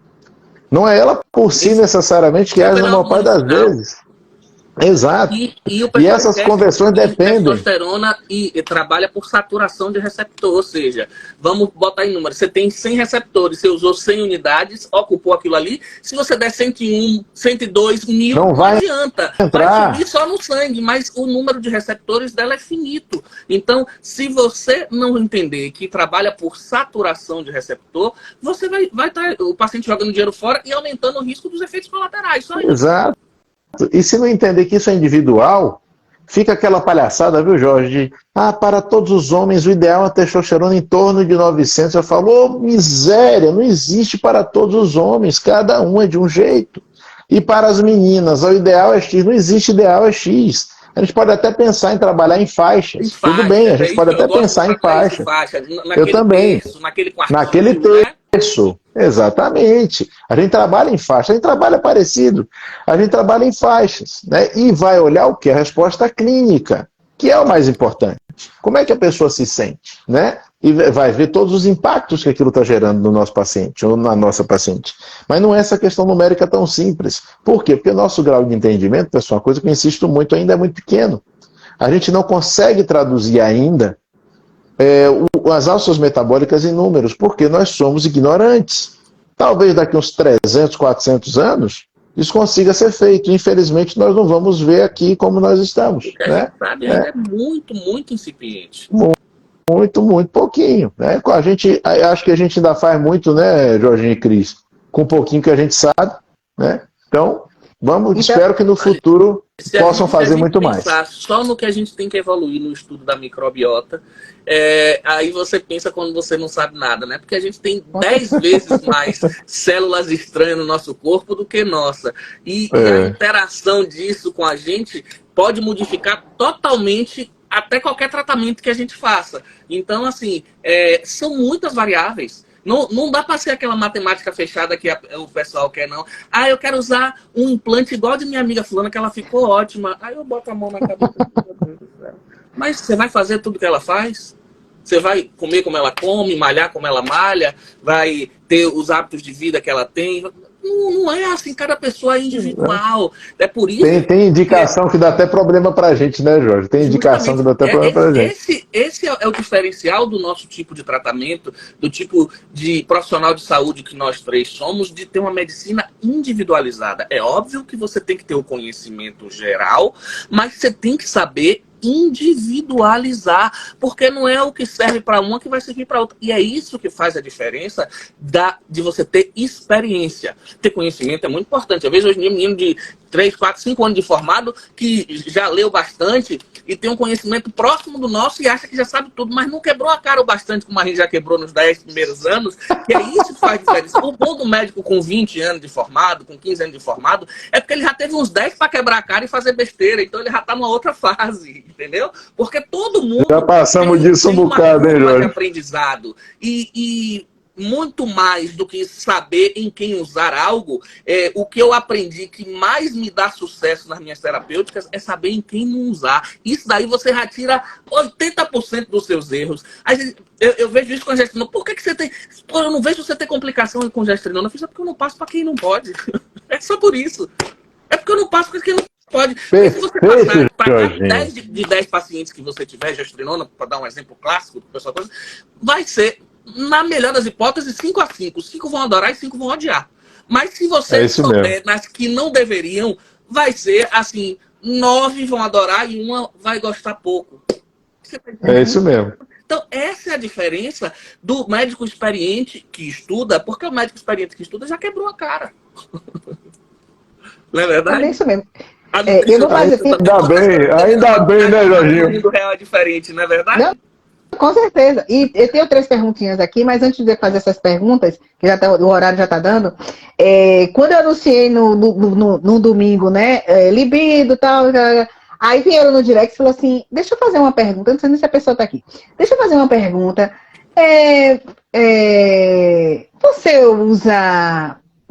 Não é ela por si necessariamente que age na maior parte das vezes. Exato. E essas conversões dependem. Testosterona e trabalha por saturação de receptor, ou seja, vamos botar em número. Você tem 100 receptores, você usou 100 unidades, ocupou aquilo ali. Se você der 101, 102, 1000, não adianta. Vai subir só no sangue, mas o número de receptores dela é finito. Então, se você não entender que trabalha por saturação de receptor, você vai estar o paciente jogando dinheiro fora e aumentando o risco dos efeitos colaterais. Só isso. Exato. E se não entender que isso é individual, fica aquela palhaçada, viu, Jorge? Para todos os homens o ideal é a testosterona em torno de 900. Eu falo, miséria, não existe para todos os homens, cada um é de um jeito. E para as meninas, o ideal é X, não existe ideal é X. A gente pode até pensar em trabalhar em faixas. Tudo bem, a gente pode até pensar em faixas. Eu também. Naquele terço. Exatamente. A gente trabalha em faixa, a gente trabalha parecido. A gente trabalha em faixas. Né? E vai olhar o que? A resposta clínica, que é o mais importante. Como é que a pessoa se sente? Né? E vai ver todos os impactos que aquilo está gerando no nosso paciente ou na nossa paciente. Mas não é essa questão numérica tão simples. Por quê? Porque o nosso grau de entendimento, pessoal, uma coisa que eu insisto muito ainda é muito pequeno. A gente não consegue traduzir ainda as alças metabólicas em números, porque nós somos ignorantes. Talvez daqui uns 300, 400 anos, isso consiga ser feito. Infelizmente, nós não vamos ver aqui como nós estamos. O que a Né? gente sabe ainda é muito, muito incipiente. Muito, muito pouquinho. Né? Acho que a gente ainda faz muito, né, Jorginho e Cris? Com um pouquinho que a gente sabe. Né? Então, espero que no futuro possam fazer muito mais. Só no que a gente tem que evoluir no estudo da microbiota, aí você pensa quando você não sabe nada, né? Porque a gente tem 10 vezes mais células estranhas no nosso corpo do que nossa. E a interação disso com a gente pode modificar totalmente até qualquer tratamento que a gente faça. Então, assim, são muitas variáveis. Não dá para ser aquela matemática fechada que o pessoal quer, não. Ah, eu quero usar um implante igual de minha amiga fulana, que ela ficou ótima. Aí eu boto a mão na cabeça. Meu Deus do céu. Mas você vai fazer tudo que ela faz? Você vai comer como ela come, malhar como ela malha? Vai ter os hábitos de vida que ela tem? Não é assim, cada pessoa é individual. É por isso. Tem indicação que dá até problema pra gente, né, Jorge? Tem indicação que dá até problema pra gente. Esse é o diferencial do nosso tipo de tratamento, do tipo de profissional de saúde que nós três somos, de ter uma medicina individualizada. É óbvio que você tem que ter o conhecimento geral, mas você tem que saber individualizar, porque não é o que serve para uma que vai servir para outra. E é isso que faz a diferença de você ter experiência. Ter conhecimento é muito importante. Eu vejo hoje um menino de 3, 4, 5 anos de formado que já leu bastante e tem um conhecimento próximo do nosso e acha que já sabe tudo, mas não quebrou a cara o bastante como a gente já quebrou nos 10 primeiros anos, que é isso que faz diferença. O bom do médico com 20 anos de formado, com 15 anos de formado, é porque ele já teve uns 10 para quebrar a cara e fazer besteira, então ele já está numa outra fase, entendeu? Porque todo mundo já passamos disso um bocado, hein, Jorge? De aprendizado. E muito mais do que saber em quem usar algo, o que eu aprendi que mais me dá sucesso nas minhas terapêuticas é saber em quem não usar. Isso daí você já tira 80% dos seus erros. Aí, eu vejo isso com a gestrinona. Por que você tem... Pô, eu não vejo você ter complicação com gestrinona. Eu fiz, porque eu não passo para quem não pode. É só por isso. É porque eu não passo para quem não pode. Porque se você passar para 10 de 10 pacientes que você tiver gestrinona, para dar um exemplo clássico do pessoal, vai ser, na melhor das hipóteses, 5-5. 5 vão adorar e 5 vão odiar. Mas se você souber nas que não deveriam, vai ser assim, 9 vão adorar e 1 vai gostar pouco. É isso mesmo. Então, essa é a diferença do médico experiente que estuda, porque o médico experiente que estuda já quebrou a cara. Não é verdade? É isso mesmo. Eu vou fazer ainda bem, né, Jorginho? O real é diferente, não é verdade? Não, com certeza. E eu tenho 3 perguntinhas aqui, mas antes de fazer essas perguntas, que já o horário já está dando, quando eu anunciei no domingo, né, libido e tal, aí vieram no direct e falou assim, deixa eu fazer uma pergunta, não sei nem se a pessoa está aqui, deixa eu fazer uma pergunta,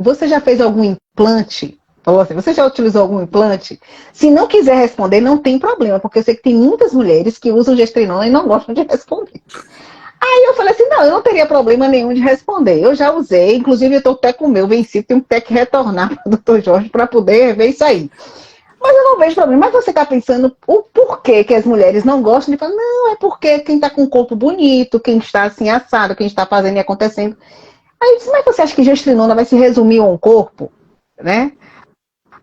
você já fez algum implante? Falou assim, você já utilizou algum implante? Se não quiser responder, não tem problema, porque eu sei que tem muitas mulheres que usam gestrinona e não gostam de responder. Aí eu falei assim, não, eu não teria problema nenhum de responder. Eu já usei, inclusive eu estou até com o meu vencido, tenho até que retornar para o Dr. Jorge para poder ver isso aí. Mas eu não vejo problema. Mas você está pensando o porquê que as mulheres não gostam? E falam, não, é porque quem está com um corpo bonito, quem está assim assado, quem está fazendo e acontecendo. Aí eu disse, mas você acha que gestrinona vai se resumir a um corpo? Né?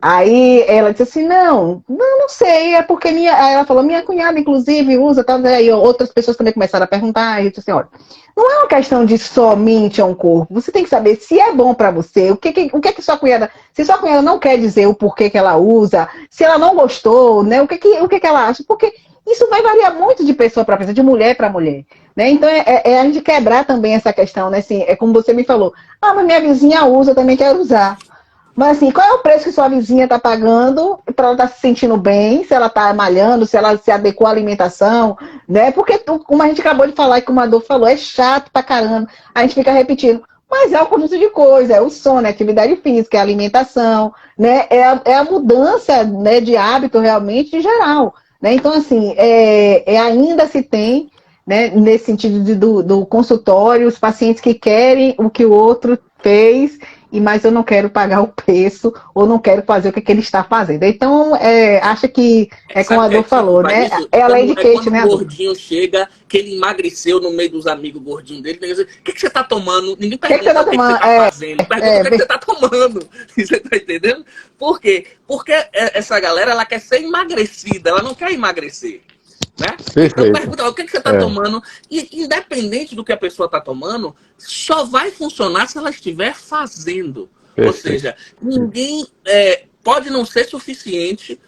Aí ela disse assim, não sei, é porque aí ela falou, minha cunhada, inclusive, usa, tal, aí outras pessoas também começaram a perguntar, e eu disse assim, olha, não é uma questão de somente a um corpo, você tem que saber se é bom para você, o que que sua cunhada, se sua cunhada não quer dizer o porquê que ela usa, se ela não gostou, né, o que que ela acha, porque isso vai variar muito de pessoa para pessoa, de mulher para mulher, né, então a gente quebrar também essa questão, né, assim, é como você me falou, mas minha vizinha usa, eu também quero usar. Mas assim, qual é o preço que sua vizinha está pagando para ela estar se sentindo bem, se ela está malhando, se ela se adequou à alimentação, né? Porque, como a gente acabou de falar e como a Dor falou, é chato pra caramba, a gente fica repetindo. Mas é um conjunto de coisas, é o sono, é a atividade física, é a alimentação, né? É a mudança, né, de hábito realmente em geral. Né? Então, assim, ainda se tem, né, nesse sentido do consultório, os pacientes que querem o que o outro fez mas eu não quero pagar o preço, ou não quero fazer o que ele está fazendo. Então, acha que como a Adô falou, né? Isso? É a lei de Kate, Quando né, o Adô? gordinho chega, que ele emagreceu no meio dos amigos gordinhos dele, ninguém diz, o que você está tomando? Ninguém O que você pergunta está o que você tomando? está fazendo, pergunta o que você está tomando. Você está entendendo? Por quê? Porque essa galera, ela quer ser emagrecida, ela não quer emagrecer. Né? Então Perfeito. pergunta, o que você está tomando? E independente do que a pessoa está tomando, só vai funcionar se ela estiver fazendo. Perfeito. Ou seja, ninguém pode não ser suficiente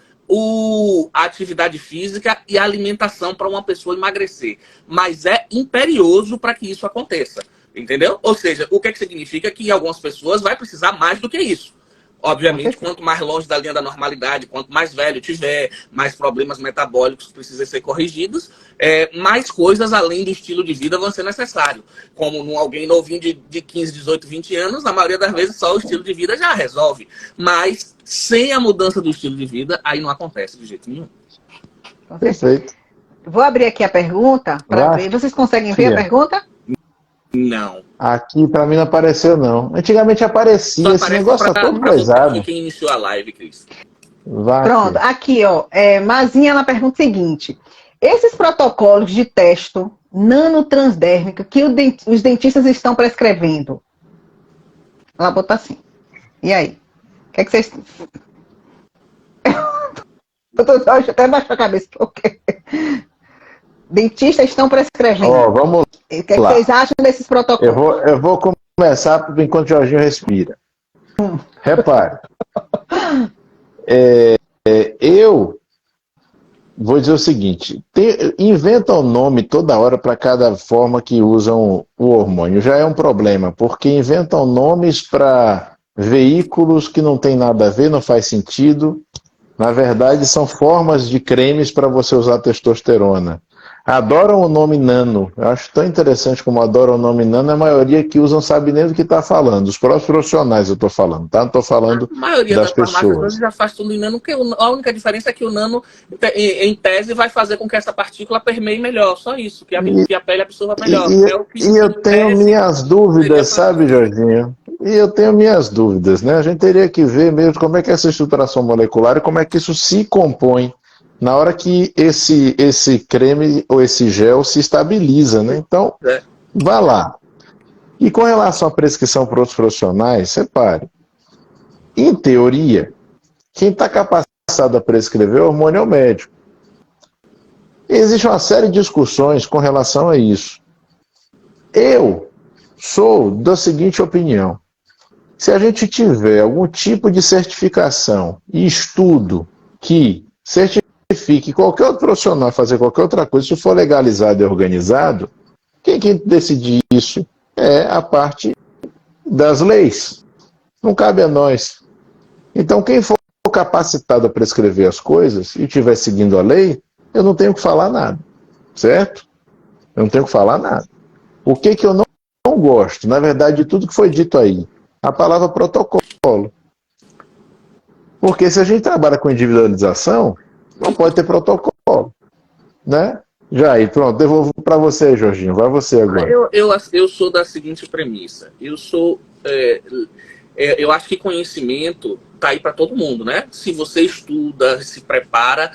a atividade física e a alimentação para uma pessoa emagrecer, mas é imperioso para que isso aconteça, entendeu? Ou seja, o que significa que algumas pessoas vai precisar mais do que isso. Obviamente, quanto mais longe da linha da normalidade, quanto mais velho tiver, mais problemas metabólicos precisam ser corrigidos, mais coisas além do estilo de vida vão ser necessários. Como alguém novinho de 15, 18, 20 anos, na maioria das vezes só o estilo de vida já resolve. Mas sem a mudança do estilo de vida, aí não acontece de jeito nenhum. Perfeito. Vou abrir aqui a pergunta para ver. Vocês conseguem ver a pergunta? Não. Aqui para mim não apareceu, não. Antigamente aparecia, esse negócio tá todo coisado. Foi quem iniciou a live, Cris. Pronto, aqui, ó. Mazinha, ela pergunta o seguinte: esses protocolos de teste nanotransdérmico que os dentistas estão prescrevendo, ela botou assim. E aí? O que é que vocês. Eu até baixo a cabeça, porque. Dentistas estão prescrevendo. Vamos lá. O que vocês acham desses protocolos? Eu vou começar enquanto o Jorginho respira. Repare. Eu vou dizer o seguinte: inventam nome toda hora para cada forma que usam o hormônio. Já é um problema, porque inventam nomes para veículos que não tem nada a ver, não faz sentido. Na verdade, são formas de cremes para você usar testosterona. Adoram o nome nano. Eu acho tão interessante como adoram o nome nano. A maioria que usam sabe nem do que está falando. Os próprios profissionais eu estou falando, tá? Não estou falando a maioria das pessoas. Já faz tudo em nano, porque a única diferença é que o nano, em tese, vai fazer com que essa partícula permeie melhor. Só isso, que a pele absorva melhor. E eu tenho minhas dúvidas, sabe, Jorginho? E eu tenho minhas dúvidas, né? A gente teria que ver mesmo como é que é essa estruturação molecular e como é que isso se compõe na hora que esse creme ou esse gel se estabiliza, né? Então, vá lá. E com relação à prescrição para outros profissionais, separe. Em teoria, quem está capacitado a prescrever o hormônio é o médico. Existe uma série de discussões com relação a isso. Eu sou da seguinte opinião: se a gente tiver algum tipo de certificação e estudo que certifique qualquer outro profissional fazer qualquer outra coisa, se for legalizado e organizado, quem decide isso é a parte das leis. Não cabe a nós. Então, quem for capacitado a prescrever as coisas e estiver seguindo a lei, eu não tenho que falar nada. Certo? Eu não tenho que falar nada. O que eu não gosto, na verdade, de tudo que foi dito aí? A palavra protocolo. Porque se a gente trabalha com individualização, não pode ter protocolo, né? Já aí, pronto, devolvo para você, Jorginho. Vai você agora. Eu sou da seguinte premissa. Eu acho que conhecimento tá aí para todo mundo, né? Se você estuda, se prepara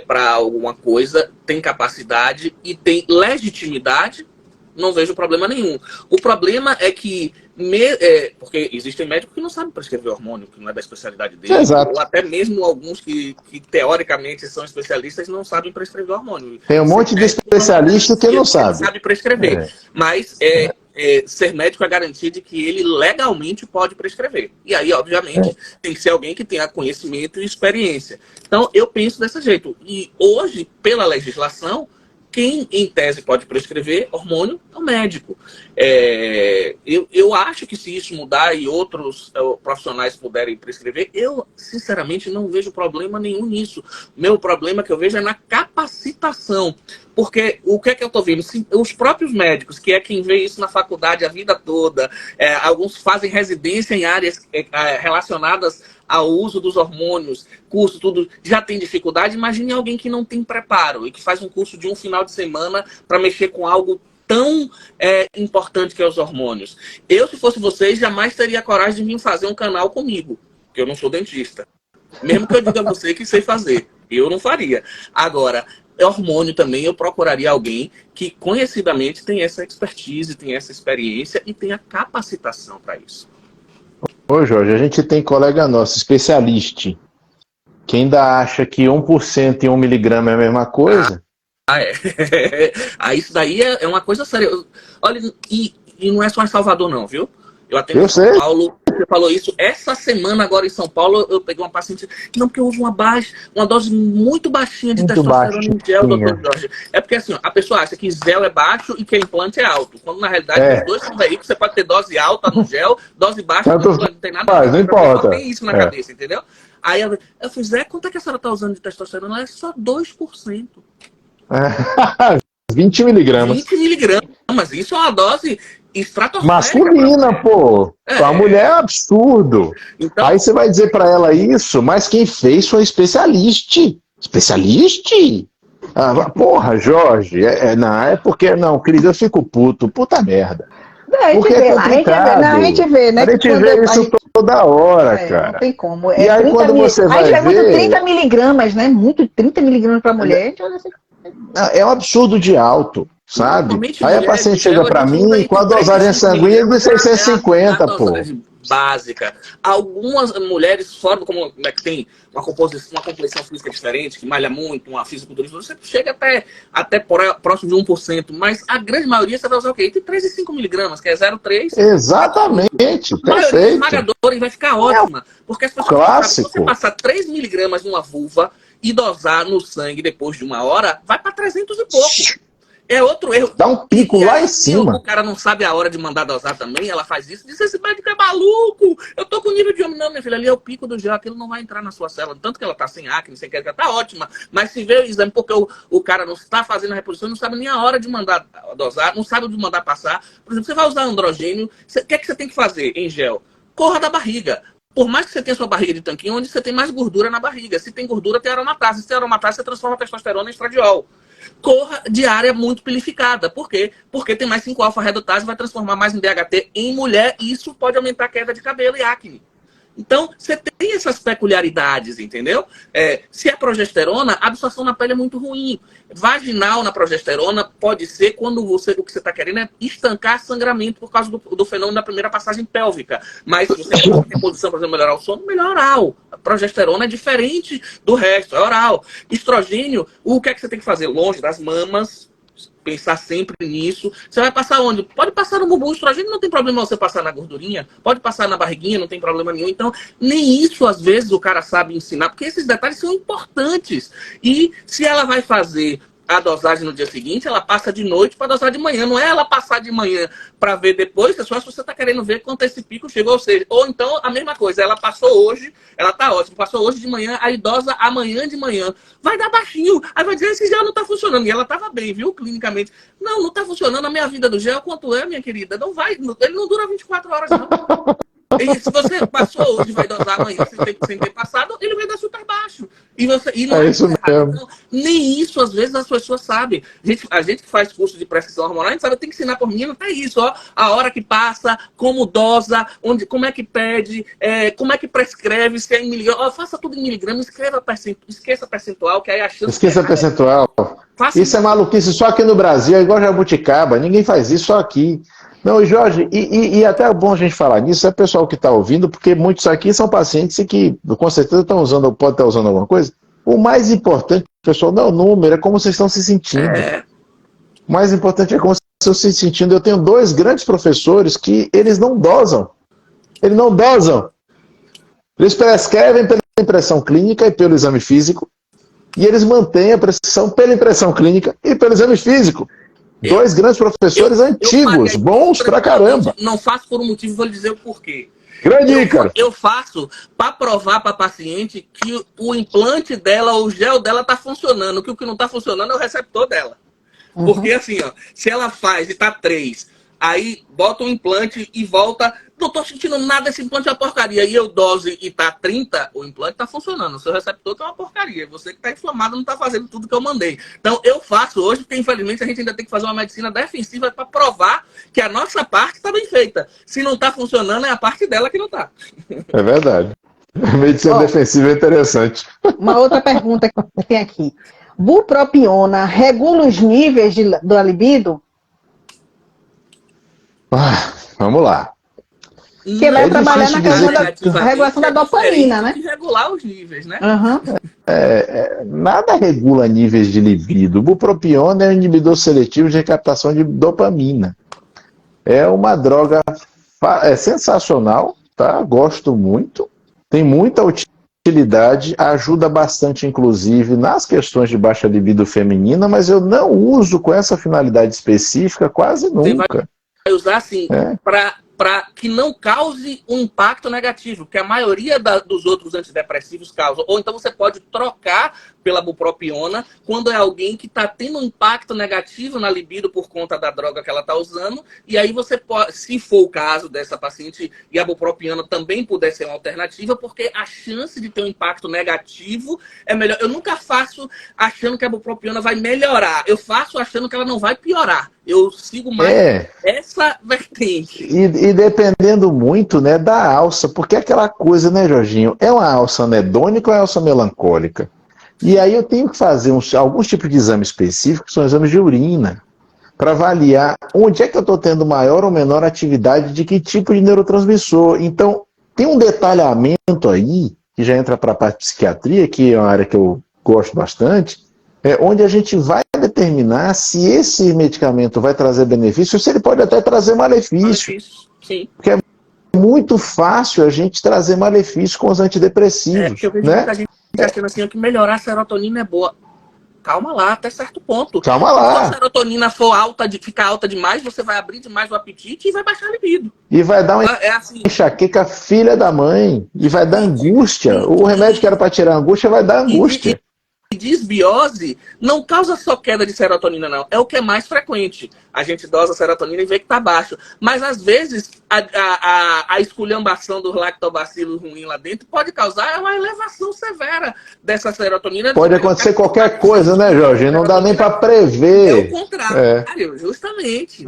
para alguma coisa, tem capacidade e tem legitimidade, não vejo problema nenhum. O problema é que porque existem médicos que não sabem prescrever hormônio, que não é da especialidade dele, ou até mesmo alguns que teoricamente são especialistas não sabem prescrever hormônio. Tem um monte de especialista que não sabe. Sabe prescrever, mas ser médico é garantia de que ele legalmente pode prescrever. E aí, obviamente, tem que ser alguém que tenha conhecimento e experiência. Então, eu penso desse jeito. E hoje, pela legislação, quem, em tese, pode prescrever hormônio é o médico. Eu acho que se isso mudar e outros profissionais puderem prescrever, eu, sinceramente, não vejo problema nenhum nisso. Meu problema que eu vejo é na capacitação. Porque o que é que eu estou vendo? Os próprios médicos, que é quem vê isso na faculdade a vida toda, alguns fazem residência em áreas relacionadas ao uso dos hormônios, curso, tudo, já tem dificuldade. Imagine alguém que não tem preparo e que faz um curso de um final de semana para mexer com algo tão importante que é os hormônios. Eu, se fosse vocês, jamais teria coragem de vir fazer um canal comigo, porque eu não sou dentista. Mesmo que eu diga a você que sei fazer, eu não faria. Agora, hormônio também, eu procuraria alguém que conhecidamente tem essa expertise, tem essa experiência e tem a capacitação para isso. Ô, Jorge, a gente tem colega nosso, especialista, que ainda acha que 1% e 1 miligrama é a mesma coisa. Isso daí é uma coisa séria. Olha, e não é só em Salvador, não, viu? Eu atendo em sei. São Paulo. Você falou isso essa semana agora em São Paulo. Eu peguei uma paciente. Não, porque houve uma dose muito baixinha de testosterona em gel, doutor Jorge. É porque assim, a pessoa acha que gel é baixo e que implante é alto. Quando na realidade os dois são veículos. Você pode ter dose alta no gel, dose baixa no gel, não tem nada a ver. Não importa. Tem isso na cabeça, entendeu? Aí eu fiz, quanto é que a senhora está usando de testosterona? Ela é só 2%. 20 miligramas. 20 miligramas. Isso é uma dose estratosférica. Masculina, pô. A mulher é absurdo. Então, aí você vai dizer pra ela isso, mas quem fez foi especialista. Especialista? Porra, Jorge. Não, porque, Cris, eu fico puto. Puta merda. Porque a gente vê, né? A gente vê isso toda hora, cara. Não tem como. E aí quando você vai ver... muito 30 miligramas, né? Muito 30 miligramas pra mulher. É um absurdo de alto, sabe? Aí a paciente chega pra mim e com a dosagem sanguínea de 650, pô. Básica. Algumas mulheres, fora como é que tem uma composição física diferente, que malha muito, uma fisiculturista, você chega até próximo de 1%, mas a grande maioria você vai usar o quê? Entre 3 e 5 miligramas, que é 0,3. Exatamente, perfeito. A maioria esmagadora e vai ficar ótima. Porque as pessoas clássico. Se você passar 3 miligramas numa vulva e dosar no sangue depois de 1 hora, vai para 300 e pouco. É outro erro. Dá um pico lá em cima. O cara não sabe a hora de mandar dosar também, ela faz isso. Diz, esse médico é maluco. Eu tô com nível de homem. Não, minha filha, ali é o pico do gel. Aquilo não vai entrar na sua célula. Tanto que ela tá sem acne, sem queda, tá ótima. Mas se vê o exame, porque o cara não está fazendo a reposição, não sabe nem a hora de mandar dosar, não sabe de mandar passar. Por exemplo, você vai usar androgênio, o que é que você tem que fazer em gel? Corra da barriga. Por mais que você tenha sua barriga de tanquinho, onde você tem mais gordura na barriga. Se tem gordura, tem aromatase. Se tem aromatase, você transforma a testosterona em estradiol. Corra de área muito pilificada. Por quê? Porque tem mais 5-alfa-redutase, vai transformar mais em DHT em mulher e isso pode aumentar a queda de cabelo e acne. Então, você tem essas peculiaridades, entendeu? Se é progesterona, a absorção na pele é muito ruim. Vaginal na progesterona pode ser quando o que você está querendo é estancar sangramento por causa do fenômeno da primeira passagem pélvica. Mas se você tem posição para melhorar o sono, melhor oral. A progesterona é diferente do resto, é oral. Estrogênio, o que é que você tem que fazer? Longe das mamas. Pensar sempre nisso. Você vai passar onde? Pode passar no bumbum. Estrogênio não tem problema você passar na gordurinha. Pode passar na barriguinha, não tem problema nenhum. Então, nem isso às vezes o cara sabe ensinar, porque esses detalhes são importantes. E se ela vai fazer a dosagem no dia seguinte, ela passa de noite para dosar de manhã. Não é ela passar de manhã para ver depois, é só se você está querendo ver quanto esse pico chegou. Ou seja, ou então a mesma coisa, ela passou hoje, ela tá ótima, passou hoje de manhã, aí dosa amanhã de manhã. Vai dar baixinho, aí vai dizer, esse gel não tá funcionando. E ela tava bem, viu, clinicamente. Não tá funcionando, a minha vida do gel, quanto é, minha querida? Não vai, ele não dura 24 horas, não. E se você passou hoje, vai dosar amanhã sem ter passado, ele vai dar super baixo. E não é isso mesmo. Então, nem isso, às vezes, as pessoas sabem. A gente que faz curso de prescrição hormonal, a gente sabe, tem que ensinar por menino, até isso, ó. A hora que passa, como dosa, como é que pede, como é que prescreve, se é em miligramas. Faça tudo em miligramas, esqueça percentual, que aí a chance... Esqueça percentual. Isso é maluquice só aqui no Brasil, é igual jabuticaba. Ninguém faz isso só aqui. Não, Jorge, e até é bom a gente falar nisso, é o pessoal que está ouvindo, porque muitos aqui são pacientes que com certeza estão usando, pode estar usando alguma coisa. O mais importante, pessoal, não é o número, é como vocês estão se sentindo. O mais importante é como vocês estão se sentindo. Eu tenho 2 grandes professores que eles não dosam. Eles não dosam. Eles prescrevem pela impressão clínica e pelo exame físico, e eles mantêm a prescrição pela impressão clínica e pelo exame físico. 2 grandes professores antigos, bons pra caramba. Não faço por um motivo, vou lhe dizer o porquê. Grande dica. Eu faço para provar para a paciente que o implante dela, o gel dela tá funcionando, que o que não tá funcionando é o receptor dela. Porque assim, ó, se ela faz e tá 3, aí bota um implante e volta não tô sentindo nada, esse implante é uma porcaria. E eu dose e tá 30, o implante tá funcionando. O seu receptor tá uma porcaria. Você que tá inflamado não tá fazendo tudo que eu mandei. Então eu faço hoje, porque infelizmente a gente ainda tem que fazer uma medicina defensiva para provar que a nossa parte tá bem feita. Se não tá funcionando, é a parte dela que não tá. É verdade. A medicina defensiva é interessante. Uma outra pergunta que tem aqui. Bupropiona regula os níveis da libido? Vamos lá. Que vai trabalhar na questão da regulação da dopamina, né? Regular os níveis, né? Nada regula níveis de libido. O bupropiona é um inibidor seletivo de recaptação de dopamina. É uma droga sensacional, tá? Gosto muito. Tem muita utilidade, ajuda bastante, inclusive, nas questões de baixa libido feminina, mas eu não uso com essa finalidade específica quase nunca. Vai usar assim, para que não cause um impacto negativo, que a maioria dos outros antidepressivos causam. Ou então você pode trocar pela bupropiona quando é alguém que está tendo um impacto negativo na libido por conta da droga que ela está usando, e aí você pode, se for o caso dessa paciente e a bupropiona também puder ser uma alternativa, porque a chance de ter um impacto negativo é melhor. Eu nunca faço achando que a bupropiona vai melhorar, eu faço achando que ela não vai piorar. Eu sigo mais essa vertente. E dependendo muito, né, da alça, porque é aquela coisa, né, Jorginho? É uma alça anedônica ou é uma alça melancólica? E aí eu tenho que fazer alguns tipos de exames específicos, que são exames de urina, para avaliar onde é que eu estou tendo maior ou menor atividade de que tipo de neurotransmissor. Então, tem um detalhamento aí, que já entra para a parte de psiquiatria, que é uma área que eu gosto bastante, onde a gente vai determinar se esse medicamento vai trazer benefício ou se ele pode até trazer malefício. Sim. Porque é muito fácil a gente trazer malefício com os antidepressivos. Eu vejo muita gente achando assim, que melhorar a serotonina é boa. Calma lá, até certo ponto. Calma lá. Se a serotonina for ficar alta demais, você vai abrir demais o apetite e vai baixar a libido. E vai dar uma enxaqueca filha da mãe. E vai dar angústia. O remédio que era para tirar a angústia vai dar angústia. E disbiose não causa só queda de serotonina, não. É o que é mais frequente. A gente dosa a serotonina e vê que está baixo. Mas, às vezes, a esculhambação dos lactobacilos ruins lá dentro pode causar uma elevação severa dessa serotonina. Pode acontecer qualquer coisa, né, Jorge? Não dá nem para prever. É o contrário, justamente.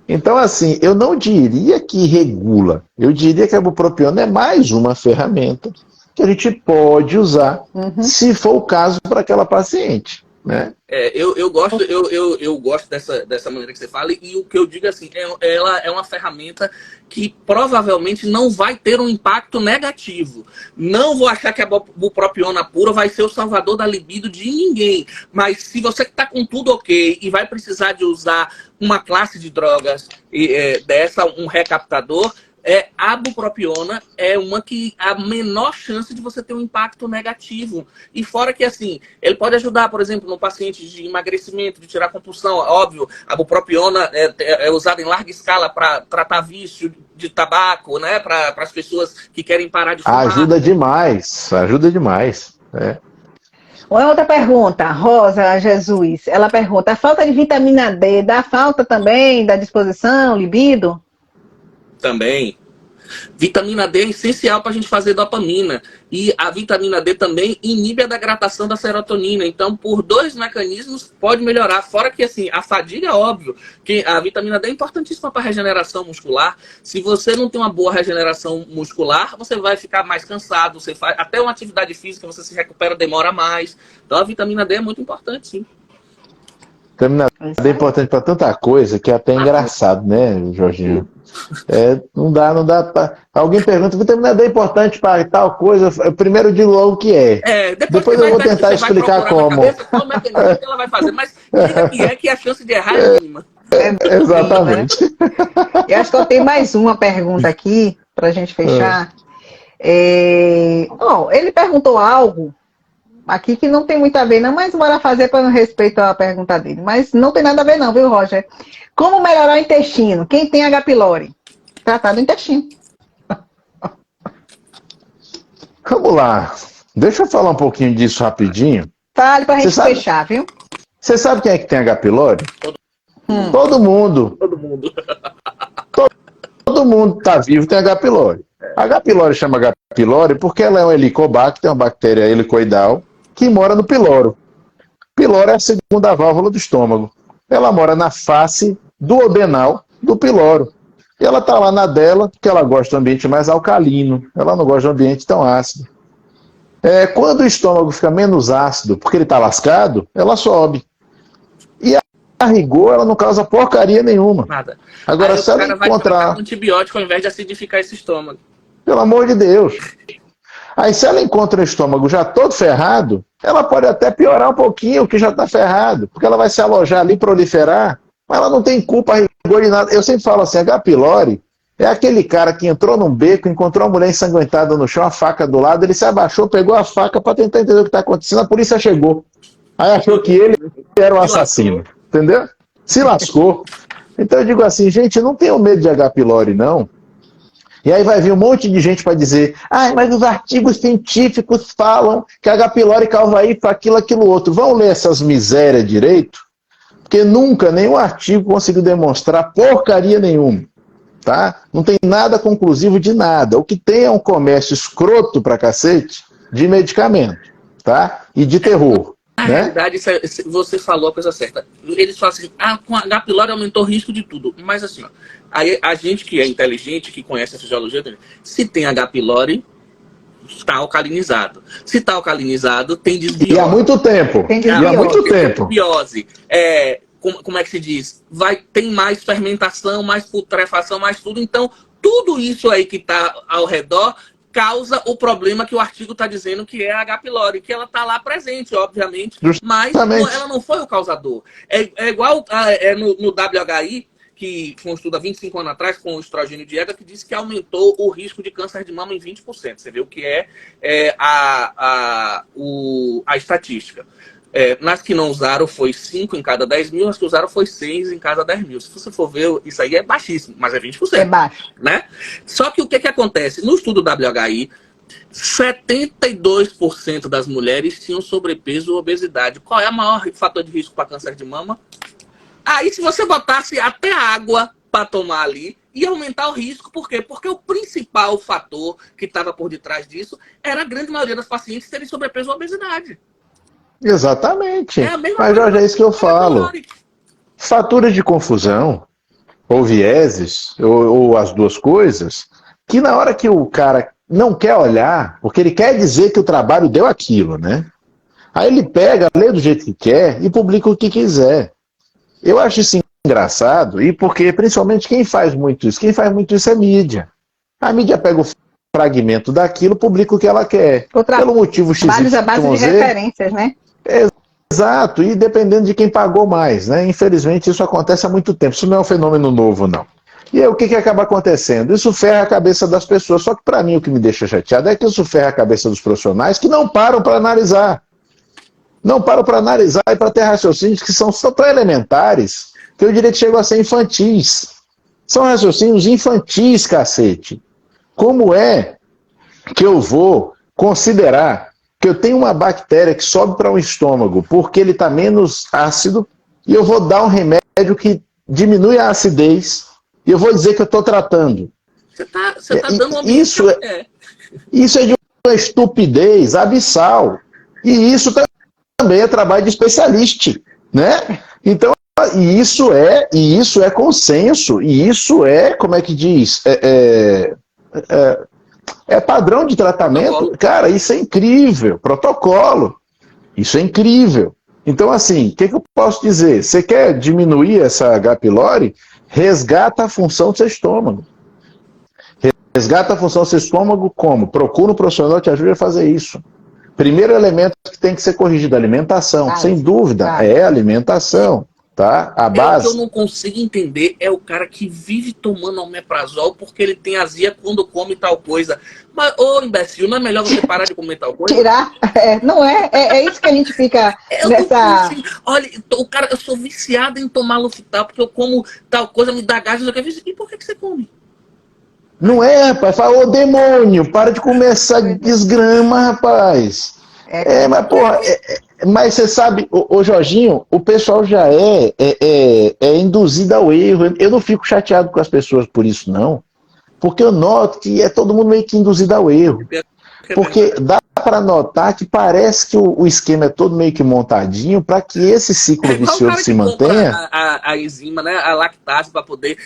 Então, assim, eu não diria que regula. Eu diria que a bupropiona é mais uma ferramenta que a gente pode usar, se for o caso, para aquela paciente, né? Eu gosto dessa maneira que você fala, e o que eu digo assim, ela é uma ferramenta que provavelmente não vai ter um impacto negativo. Não vou achar que a bupropiona pura vai ser o salvador da libido de ninguém, mas se você está com tudo ok e vai precisar de usar uma classe de drogas um recaptador, a bupropiona é uma que a menor chance de você ter um impacto negativo. E fora que, assim, ele pode ajudar, por exemplo, no paciente de emagrecimento, de tirar compulsão. Óbvio, a bupropiona é usada em larga escala para tratar vício de tabaco, né? Para as pessoas que querem parar de fumar. Ajuda demais. Uma outra pergunta, Rosa Jesus. Ela pergunta, a falta de vitamina D dá falta também da disposição, libido? Também. Vitamina D é essencial para a gente fazer dopamina. E a vitamina D também inibe a degradação da serotonina. Então, por 2 mecanismos, pode melhorar. Fora que, assim, a fadiga é óbvio. Que a vitamina D é importantíssima para a regeneração muscular. Se você não tem uma boa regeneração muscular, você vai ficar mais cansado. Você faz até uma atividade física, você se recupera, demora mais. Então, a vitamina D é muito importante, sim. Vitamina D é importante para tanta coisa que é até engraçado, né, Jorginho? Não dá pra... Alguém pergunta, vitamina D é importante para tal coisa, primeiro eu digo logo o que é. Depois eu vou tentar explicar como. Qual mecanismo que ela vai fazer, mas diga que a chance de errar é mínima. Exatamente. Eu acho que eu tenho mais uma pergunta aqui, para a gente fechar. Ele perguntou algo aqui que não tem muito a ver, não, mas bora fazer para não respeitar a pergunta dele. Mas não tem nada a ver não, viu, Roger? Como melhorar o intestino? Quem tem H. pylori? Tratar do intestino. Vamos lá. Deixa eu falar um pouquinho disso rapidinho. Fale para a gente fechar, viu? Você sabe quem é que tem H. pylori? Todo mundo. Todo mundo. Todo todo mundo está vivo tem H. pylori. A H. pylori chama H. pylori porque ela é um helicobacter, uma bactéria helicoidal, que mora no piloro. Piloro é a segunda válvula do estômago. Ela mora na face duodenal do piloro. E ela está lá na dela, porque ela gosta do ambiente mais alcalino. Ela não gosta do ambiente tão ácido. Quando o estômago fica menos ácido, porque ele está lascado, ela sobe. E a rigor, ela não causa porcaria nenhuma. Nada. Agora, aí se ela encontrar um antibiótico ao invés de acidificar esse estômago. Pelo amor de Deus. Aí, se ela encontra o estômago já todo ferrado, ela pode até piorar um pouquinho o que já está ferrado, porque ela vai se alojar ali, proliferar, mas ela não tem culpa, rigor de nada. Eu sempre falo assim, H. pylori é aquele cara que entrou num beco, encontrou uma mulher ensanguentada no chão, a faca do lado, ele se abaixou, pegou a faca para tentar entender o que está acontecendo, a polícia chegou. Aí achou que ele era o assassino, entendeu? Se lascou. Então eu digo assim, gente, não tenham medo de H. pylori, não. E aí vai vir um monte de gente para dizer, mas os artigos científicos falam que H. pylori causa isso, aquilo, outro. Vão ler essas misérias direito, porque nunca nenhum artigo conseguiu demonstrar porcaria nenhuma. Tá? Não tem nada conclusivo de nada. O que tem é um comércio escroto pra cacete de medicamento, tá? E de terror. Na realidade, você falou a coisa certa. Eles falam assim, com H. pylori aumentou o risco de tudo. Mas assim, ó, aí a gente que é inteligente, que conhece a fisiologia, se tem H. pylori, está alcalinizado. Se está alcalinizado, tem desbiose. E há muito tempo. E há muito tempo. Desbiose. Como é que se diz? Tem mais fermentação, mais putrefação, mais tudo. Então, tudo isso aí que está ao redor causa o problema que o artigo está dizendo que é a H. pylori, que ela está lá presente, obviamente, mas ela não foi o causador. Igual no WHI, que foi um estudo há 25 anos atrás, com o estrogênio de Ega, que disse que aumentou o risco de câncer de mama em 20%. Você vê o que a estatística. Nas que não usaram foi 5 em cada 10 mil, as que usaram foi 6 em cada 10 mil. Se você for ver, isso aí é baixíssimo, mas é 20%. É baixo. Né? Só que o que acontece? No estudo WHI, 72% das mulheres tinham sobrepeso ou obesidade. Qual é o maior fator de risco para câncer de mama? Aí, se você botasse até água para tomar ali, ia aumentar o risco. Por quê? Porque o principal fator que estava por detrás disso era a grande maioria das pacientes terem sobrepeso ou obesidade. Exatamente. Mas, Jorge, é isso que eu falo. Faturas de confusão, ou vieses, ou as duas coisas, que na hora que o cara não quer olhar, porque ele quer dizer que o trabalho deu aquilo, né? Aí ele pega, lê do jeito que quer e publica o que quiser. Eu acho isso engraçado, e porque principalmente quem faz muito isso é mídia. A mídia pega o fragmento daquilo, publica o que ela quer. Pelo motivo X, vários a base de referências, né? Exato, e dependendo de quem pagou mais, né? Infelizmente isso acontece há muito tempo, isso não é um fenômeno novo, não. E aí o que acaba acontecendo? Isso ferra a cabeça das pessoas, só que para mim o que me deixa chateado é que isso ferra a cabeça dos profissionais que não param para analisar. Não param para analisar e para ter raciocínios que são tão elementares que eu diria que chegam a ser infantis. São raciocínios infantis, cacete. Como é que eu vou considerar que eu tenho uma bactéria que sobe para o estômago porque ele está menos ácido e eu vou dar um remédio que diminui a acidez e eu vou dizer que eu estou tratando? Você tá dando uma isso é de uma estupidez abissal. E isso também é trabalho de especialista, né? Então, isso é consenso, e isso é, como é que diz? É padrão de tratamento. Protocolo. Cara, isso é incrível. Protocolo. Isso é incrível. Então, assim, o que eu posso dizer? Você quer diminuir essa H. pylori? Resgata a função do seu estômago. Resgata a função do seu estômago como? Procura um profissional que te ajude a fazer isso. Primeiro elemento que tem que ser corrigido, alimentação. Sem dúvida, é alimentação. Tá? A base. O que eu não consigo entender é o cara que vive tomando omeprazol porque ele tem azia quando come tal coisa. Mas, imbecil, não é melhor você parar de comer tal coisa? Tirar? Não é? É isso que a gente fica nessa... Assim, olha, eu sou viciado em tomar Luftal porque eu como tal coisa, me dá gás, e por que você come? Não é, rapaz. Fala, demônio, para de comer essa desgrama, rapaz. Mas, porra... Mas você sabe, ô Jorginho, o pessoal já é induzido ao erro. Eu não fico chateado com as pessoas por isso, não. Porque eu noto que é todo mundo meio que induzido ao erro. Porque dá para notar que parece que o esquema é todo meio que montadinho para que esse ciclo vicioso se mantenha. A enzima, né? A lactase para poder.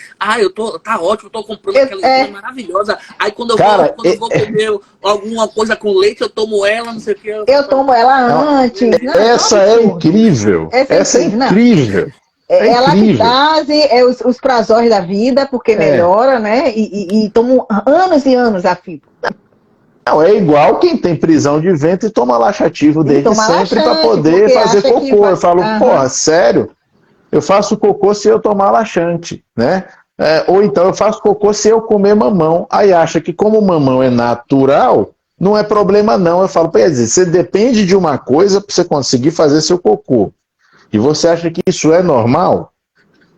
Tá ótimo, eu tô comprando aquela enzima maravilhosa. Aí quando eu vou comer alguma coisa com leite, eu tomo ela, não sei o que. Eu tomo ela antes. Essa é incrível. Essa é incrível. É a lactase, os prazóis da vida, porque melhora, né? E tomo anos e anos a fibra. Não, é igual quem tem prisão de ventre e toma laxativo desde sempre para poder fazer cocô. Eu falo, porra, sério? Eu faço cocô se eu tomar laxante, né? Ou então eu faço cocô se eu comer mamão. Aí acha que como o mamão é natural, não é problema não. Eu falo, quer dizer, você depende de uma coisa para você conseguir fazer seu cocô. E você acha que isso é normal?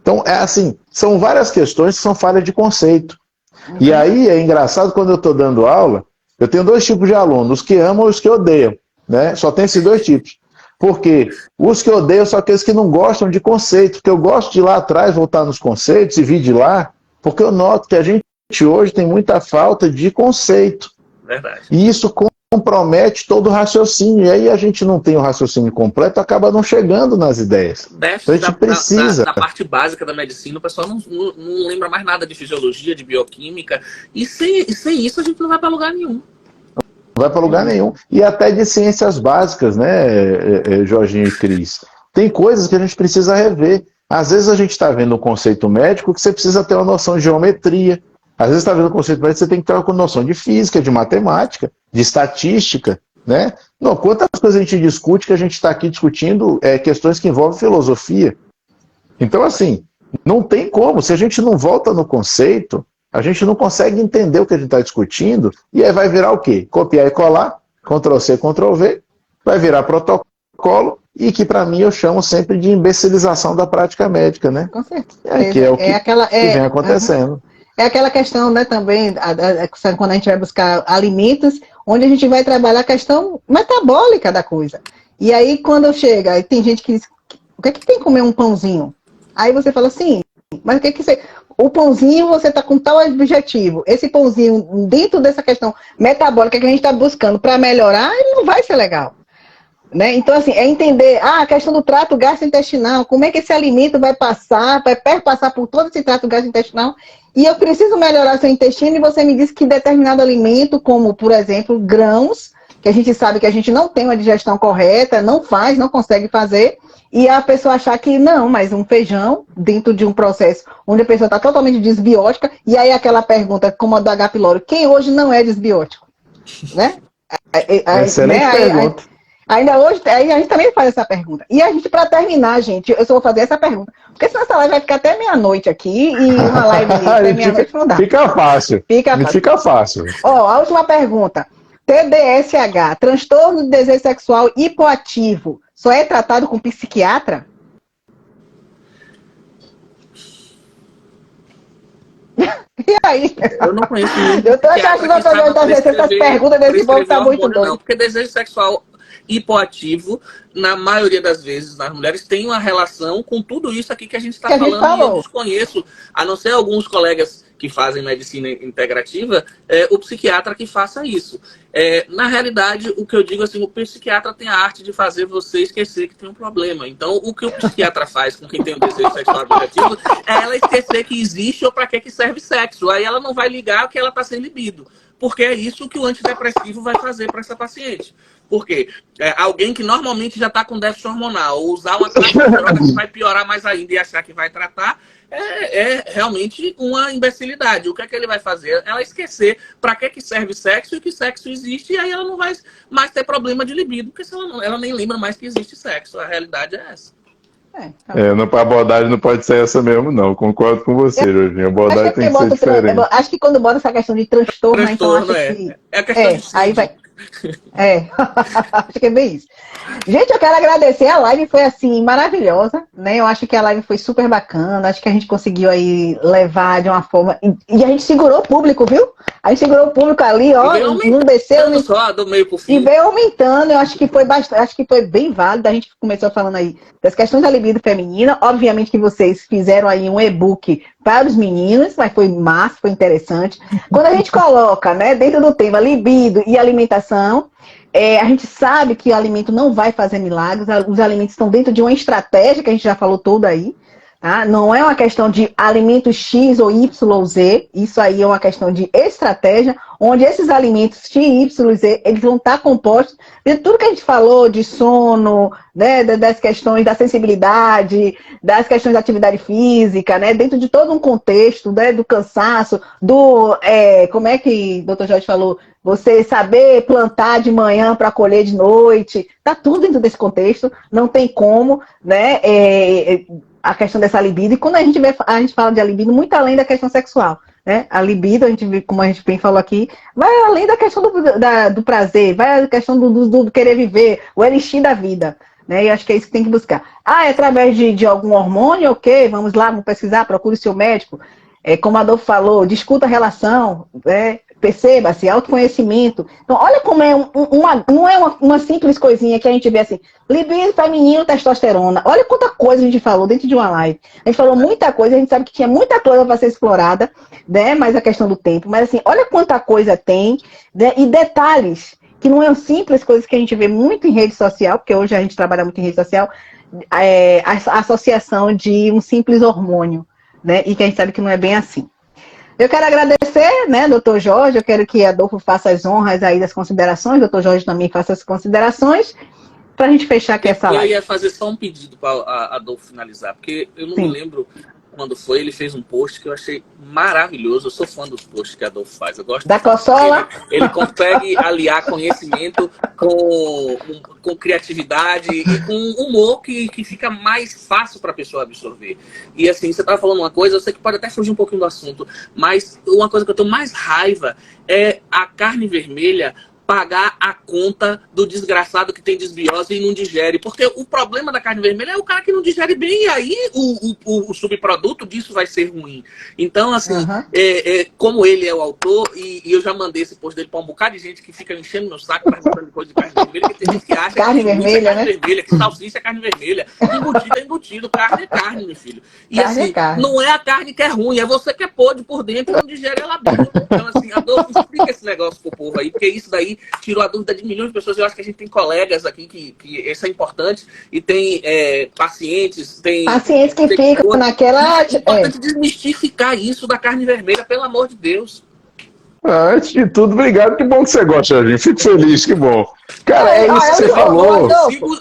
Então, é assim, são várias questões que são falhas de conceito. E aí é engraçado quando eu estou dando aula, eu tenho dois tipos de alunos, os que amam e os que odeiam, né? Só tem esses dois tipos. Porque os que odeiam são aqueles que não gostam de conceito, porque eu gosto de ir lá atrás, voltar nos conceitos e vir de lá, porque eu noto que a gente hoje tem muita falta de conceito. Verdade. E isso compromete todo o raciocínio, e aí a gente não tem o raciocínio completo, acaba não chegando nas ideias. Então a gente precisa... Da parte básica da medicina, o pessoal não lembra mais nada de fisiologia, de bioquímica, e sem isso a gente não vai para lugar nenhum. Não vai para lugar nenhum. E até de ciências básicas, né, Jorginho e Cris? Tem coisas que a gente precisa rever. Às vezes a gente está vendo um conceito médico que você precisa ter uma noção de geometria. Às vezes está vendo um conceito médico que você tem que ter uma noção de física, de matemática, de estatística, né? Não, quantas coisas a gente discute que a gente está aqui discutindo questões que envolvem filosofia. Então, assim, não tem como. Se a gente não volta no conceito, a gente não consegue entender o que a gente está discutindo, e aí vai virar o quê? Copiar e colar, Ctrl-C, Ctrl-V, vai virar protocolo, e que para mim eu chamo sempre de imbecilização da prática médica, né? Com certeza. Que é o que vem acontecendo. É aquela questão, né, também, quando a gente vai buscar alimentos, onde a gente vai trabalhar a questão metabólica da coisa. E aí, quando chega, tem gente que diz, o que é que tem que comer um pãozinho? Aí você fala assim, mas o que é que você... O pãozinho, você está com tal objetivo. Esse pãozinho, dentro dessa questão metabólica que a gente está buscando para melhorar, ele não vai ser legal. Né? Então, assim, é entender a questão do trato gastrointestinal, como é que esse alimento vai passar, vai perpassar por todo esse trato gastrointestinal, e eu preciso melhorar seu intestino, e você me disse que determinado alimento, como, por exemplo, grãos, que a gente sabe que a gente não tem uma digestão correta, não consegue fazer, e a pessoa achar que não, mas um feijão, dentro de um processo onde a pessoa está totalmente desbiótica, e aí aquela pergunta, como a do H. pylori, quem hoje não é desbiótico? Né? Excelente pergunta. Ainda hoje, a gente também faz essa pergunta. E a gente, para terminar, gente, eu só vou fazer essa pergunta. Porque senão essa live vai ficar até meia-noite aqui, e uma live até meia-noite não dá. Fica fácil. Fica fácil. Ó, a última pergunta. TDSH, transtorno de desejo sexual hipoativo, só é tratado com psiquiatra? E aí? Eu não conheço muito. Eu tô achando que essas perguntas desse povo tá muito doido. Não, porque desejo sexual hipoativo, na maioria das vezes, nas mulheres, tem uma relação com tudo isso aqui que a gente está falando, e eu desconheço, a não ser alguns colegas que fazem medicina integrativa, o psiquiatra que faça isso. Na realidade, o que eu digo assim, o psiquiatra tem a arte de fazer você esquecer que tem um problema. Então, o que o psiquiatra faz com quem tem um desejo sexual objetivo é ela esquecer que existe ou para que serve sexo. Aí ela não vai ligar que ela está sem libido. Porque é isso que o antidepressivo vai fazer para essa paciente. Por quê? Alguém que normalmente já está com déficit hormonal, ou usar uma classe de droga que vai piorar mais ainda e achar que vai tratar, é realmente uma imbecilidade. O que é que ele vai fazer? Ela esquecer para que serve sexo e que sexo existe, e aí ela não vai mais ter problema de libido, porque ela nem lembra mais que existe sexo. A realidade é essa. A abordagem não pode ser essa mesmo, não. Concordo com você, Jorginho. A abordagem tem que ser diferente. Acho que quando bota essa questão de transtorno, então acho que... É a questão de aí vai... acho que é bem isso. Gente, eu quero agradecer, a live foi assim, maravilhosa, né? Eu acho que a live foi super bacana, acho que a gente conseguiu aí levar de uma forma, e a gente segurou o público, viu? A gente segurou o público ali, ó, não desceu, só do meio pro fim. E veio aumentando. Eu acho que foi bastante, acho que foi bem válido. A gente começou falando aí das questões da libido feminina. Obviamente que vocês fizeram aí um e-book para os meninos, mas foi massa, foi interessante. Quando a gente coloca, né, dentro do tema libido e alimentação, a gente sabe que o alimento não vai fazer milagres, os alimentos estão dentro de uma estratégia que a gente já falou toda aí. Tá? Não é uma questão de alimento X ou Y ou Z, isso aí é uma questão de estratégia, onde esses alimentos X, Y e Z, eles vão estar compostos de tudo que a gente falou, de sono, né, das questões da sensibilidade, das questões da atividade física, né, dentro de todo um contexto, né, do cansaço, como é que o Dr. Jorge falou, você saber plantar de manhã para colher de noite, tá tudo dentro desse contexto, não tem como, né, a questão dessa libido, e quando a gente fala de libido muito além da questão sexual, né? A libido, a gente vê, como a gente bem falou aqui, vai além da questão do prazer, vai a questão do querer viver, o elixir da vida, né? E acho que é isso que tem que buscar. É através de algum hormônio, ok, vamos lá, vamos pesquisar, procure o seu médico. Como a Adolfo falou, discuta a relação, né? Perceba-se, autoconhecimento. Então, olha como não é uma simples coisinha que a gente vê assim, libido feminino, testosterona. Olha quanta coisa a gente falou dentro de uma live. A gente falou muita coisa, a gente sabe que tinha muita coisa para ser explorada, né? Mas a questão do tempo. Mas assim, olha quanta coisa tem, né? E detalhes, que não é simples coisas que a gente vê muito em rede social, porque hoje a gente trabalha muito em rede social, a associação de um simples hormônio, né? E que a gente sabe que não é bem assim. Eu quero agradecer, né, doutor Jorge, eu quero que Adolfo faça as honras aí das considerações, doutor Jorge também faça as considerações, para a gente fechar aqui essa live. Eu ia fazer só um pedido para Adolfo finalizar, porque eu não me lembro quando foi, ele fez um post que eu achei maravilhoso. Eu sou fã dos posts que Adolfo faz. Eu gosto da Cossola. Ele consegue aliar conhecimento com criatividade e com humor que fica mais fácil para a pessoa absorver. E assim, você estava falando uma coisa, eu sei que pode até fugir um pouquinho do assunto, mas uma coisa que eu tenho mais raiva é a carne vermelha pagar a conta do desgraçado que tem desbiose e não digere. Porque o problema da carne vermelha é o cara que não digere bem, e aí o subproduto disso vai ser ruim. Então, assim, como ele é o autor, e eu já mandei esse post dele para um bocado de gente que fica enchendo meu saco perguntando coisa de carne vermelha, que tem gente que acha carne que vermelha, é carne né? vermelha, que salsicha é carne vermelha, embutido é embutido, carne é carne, meu filho. E carne assim, é carne. não é a carne que é ruim, é você que é podre por dentro e não digere ela bem. Então, assim, Adolfo, explica esse negócio pro povo aí, porque isso daí tirou a dúvida de milhões de pessoas. Eu acho que a gente tem colegas aqui que isso é importante, e tem pacientes que ficam naquela... É importante desmistificar isso da carne vermelha, pelo amor de Deus. Antes de tudo, obrigado. Que bom que você gosta, Jorginho. Fico feliz, que bom. Cara, é isso que você falou.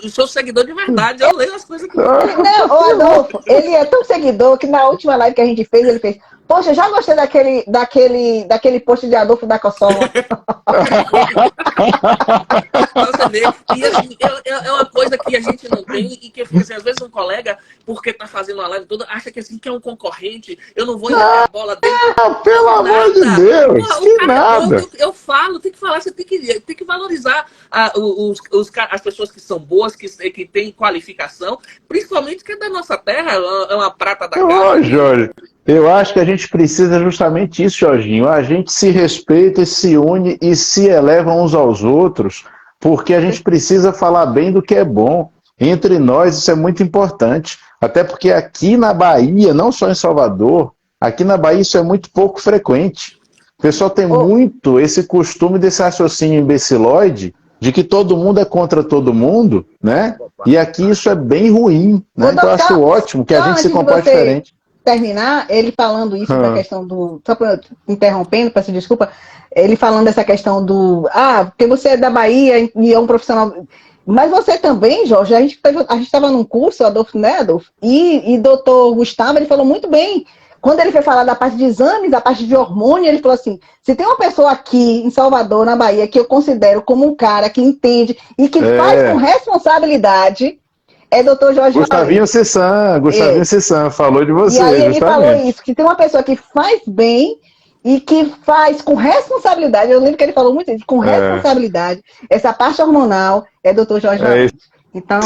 Eu sou seguidor de verdade, eu leio as coisas que... Não, o Adolfo, ele é tão seguidor que na última live que a gente fez, ele fez: poxa, já gostei daquele post de Adolfo da Cossola. Você vê. E assim, é uma coisa que a gente não tem, e que assim, às vezes um colega, porque tá fazendo uma live toda, acha que assim, que é um concorrente, eu não vou enfiar a bola dentro. Pelo amor de Deus, Porra, que nada. Eu falo, tem que falar, você tem que valorizar as pessoas que são boas, que têm qualificação, principalmente que é da nossa terra, é uma prata da casa. Jorge, eu acho que a gente precisa justamente isso, Jorginho. A gente se respeita, se une e se eleva uns aos outros, porque a gente precisa falar bem do que é bom. Entre nós, isso é muito importante. Até porque aqui na Bahia, não só em Salvador, aqui na Bahia isso é muito pouco frequente. O pessoal tem muito esse costume desse raciocínio imbecilóide de que todo mundo é contra todo mundo, né? E aqui isso é bem ruim, né? Então eu acho ótimo que a gente se comporte diferente. Terminar, ele falando isso da questão do... Só interrompendo, peço desculpa. Ele falando dessa questão do... porque você é da Bahia e é um profissional... Mas você também, Jorge, a gente estava num curso, Adolfo, né, Adolfo? E doutor Gustavo, ele falou muito bem. Quando ele foi falar da parte de exames, da parte de hormônio, ele falou assim: se tem uma pessoa aqui em Salvador, na Bahia, que eu considero como um cara que entende e que faz com responsabilidade... É doutor Jorge Gustavinho Sessan falou de você. E aí ele justamente. falou isso, que tem uma pessoa que faz bem e que faz com responsabilidade. Eu lembro que ele falou muito isso, com responsabilidade. Essa parte hormonal é doutor Jorge Valente. Então,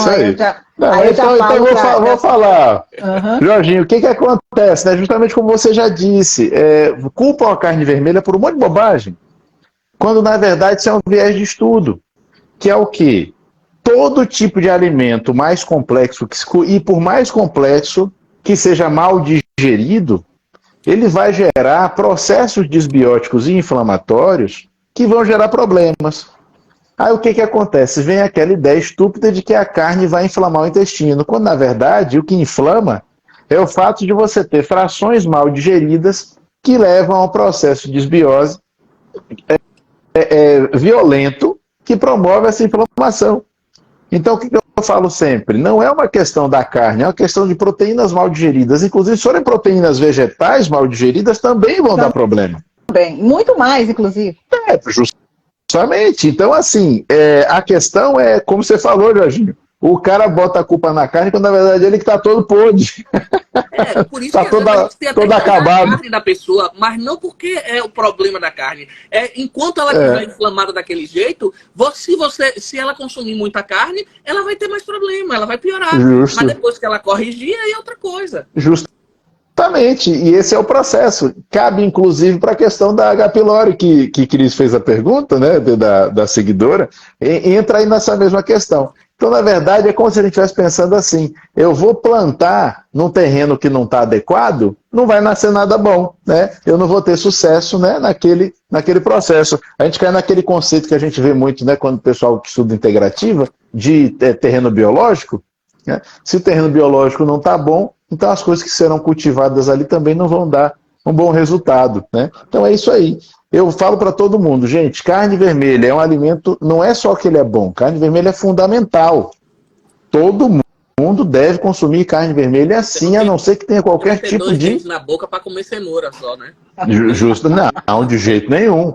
eu vou falar. Jorginho, o que acontece? Né? Justamente como você já disse, culpam a carne vermelha por um monte de bobagem, quando na verdade isso é um viés de estudo, que é o quê? Todo tipo de alimento mais complexo, e por mais complexo que seja mal digerido, ele vai gerar processos desbióticos e inflamatórios que vão gerar problemas. Aí o que acontece? Vem aquela ideia estúpida de que a carne vai inflamar o intestino, quando na verdade o que inflama é o fato de você ter frações mal digeridas que levam a um processo de desbiose violento que promove essa inflamação. Então o que eu falo sempre? Não é uma questão da carne, é uma questão de proteínas mal digeridas. Inclusive, se forem proteínas vegetais mal digeridas, também vão dar problema. Bem, muito mais, inclusive. Justamente. Então, assim, a questão é, como você falou, Jorginho, o cara bota a culpa na carne quando na verdade ele que está todo podre. Por isso tá que toda, a gente tem até toda que olhar acabado. a carne da pessoa, mas não porque é o problema da carne. Enquanto ela estiver inflamada daquele jeito, se ela consumir muita carne, ela vai ter mais problema, ela vai piorar. Justo. Mas depois que ela corrigir, aí é outra coisa. Justamente, e esse é o processo. Cabe, inclusive, para a questão da H. pylori, que Cris fez a pergunta, né, da seguidora, entra aí nessa mesma questão. Então, na verdade, é como se a gente estivesse pensando assim, eu vou plantar num terreno que não está adequado, não vai nascer nada bom, né? Eu não vou ter sucesso, né, naquele processo. A gente cai naquele conceito que a gente vê muito, né, quando o pessoal que estuda integrativa, de terreno biológico, né? Se o terreno biológico não está bom, então as coisas que serão cultivadas ali também não vão dar um bom resultado, né? Então é isso aí. Eu falo para todo mundo, gente, carne vermelha é um alimento, não é só que ele é bom, carne vermelha é fundamental. Todo mundo deve consumir carne vermelha assim, a não ser que tenha qualquer tipo de... dentes na boca para comer cenoura só, né? Justo, não, de jeito nenhum.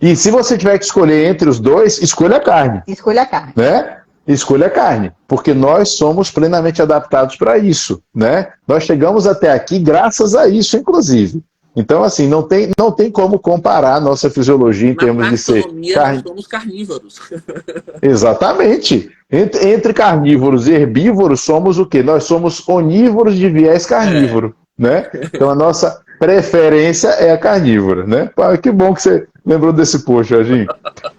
E se você tiver que escolher entre os dois, escolha a carne. Escolha a carne. Né? Escolha a carne, porque nós somos plenamente adaptados para isso, né? Nós chegamos até aqui graças a isso, inclusive. Então, assim, não tem como comparar a nossa fisiologia em termos de ser carne. Nós somos carnívoros. Exatamente. Entre carnívoros e herbívoros, somos o quê? Nós somos onívoros de viés carnívoro, né? Então, a nossa preferência é a carnívora, né? Que bom que você lembrou desse post, Jorginho.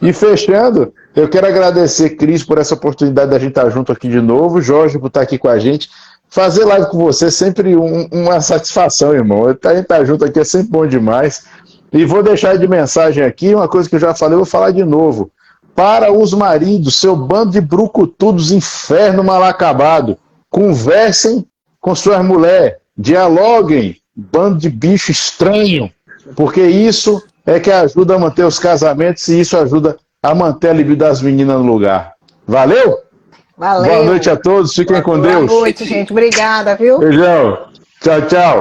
E fechando, eu quero agradecer, Cris, por essa oportunidade da gente estar junto aqui de novo, Jorge por estar aqui com a gente. Fazer live com você é sempre uma satisfação, irmão. A gente estar junto aqui é sempre bom demais. E vou deixar de mensagem aqui, uma coisa que eu já falei, eu vou falar de novo. Para os maridos, seu bando de brucutudos, inferno mal acabado, conversem com suas mulheres, dialoguem, bando de bicho estranho, porque isso é que ajuda a manter os casamentos e isso ajuda a manter a libido das meninas no lugar. Valeu? Valeu. Boa noite a todos, fiquem com Deus. Boa noite, gente. Obrigada, viu? Beijão. Tchau, tchau.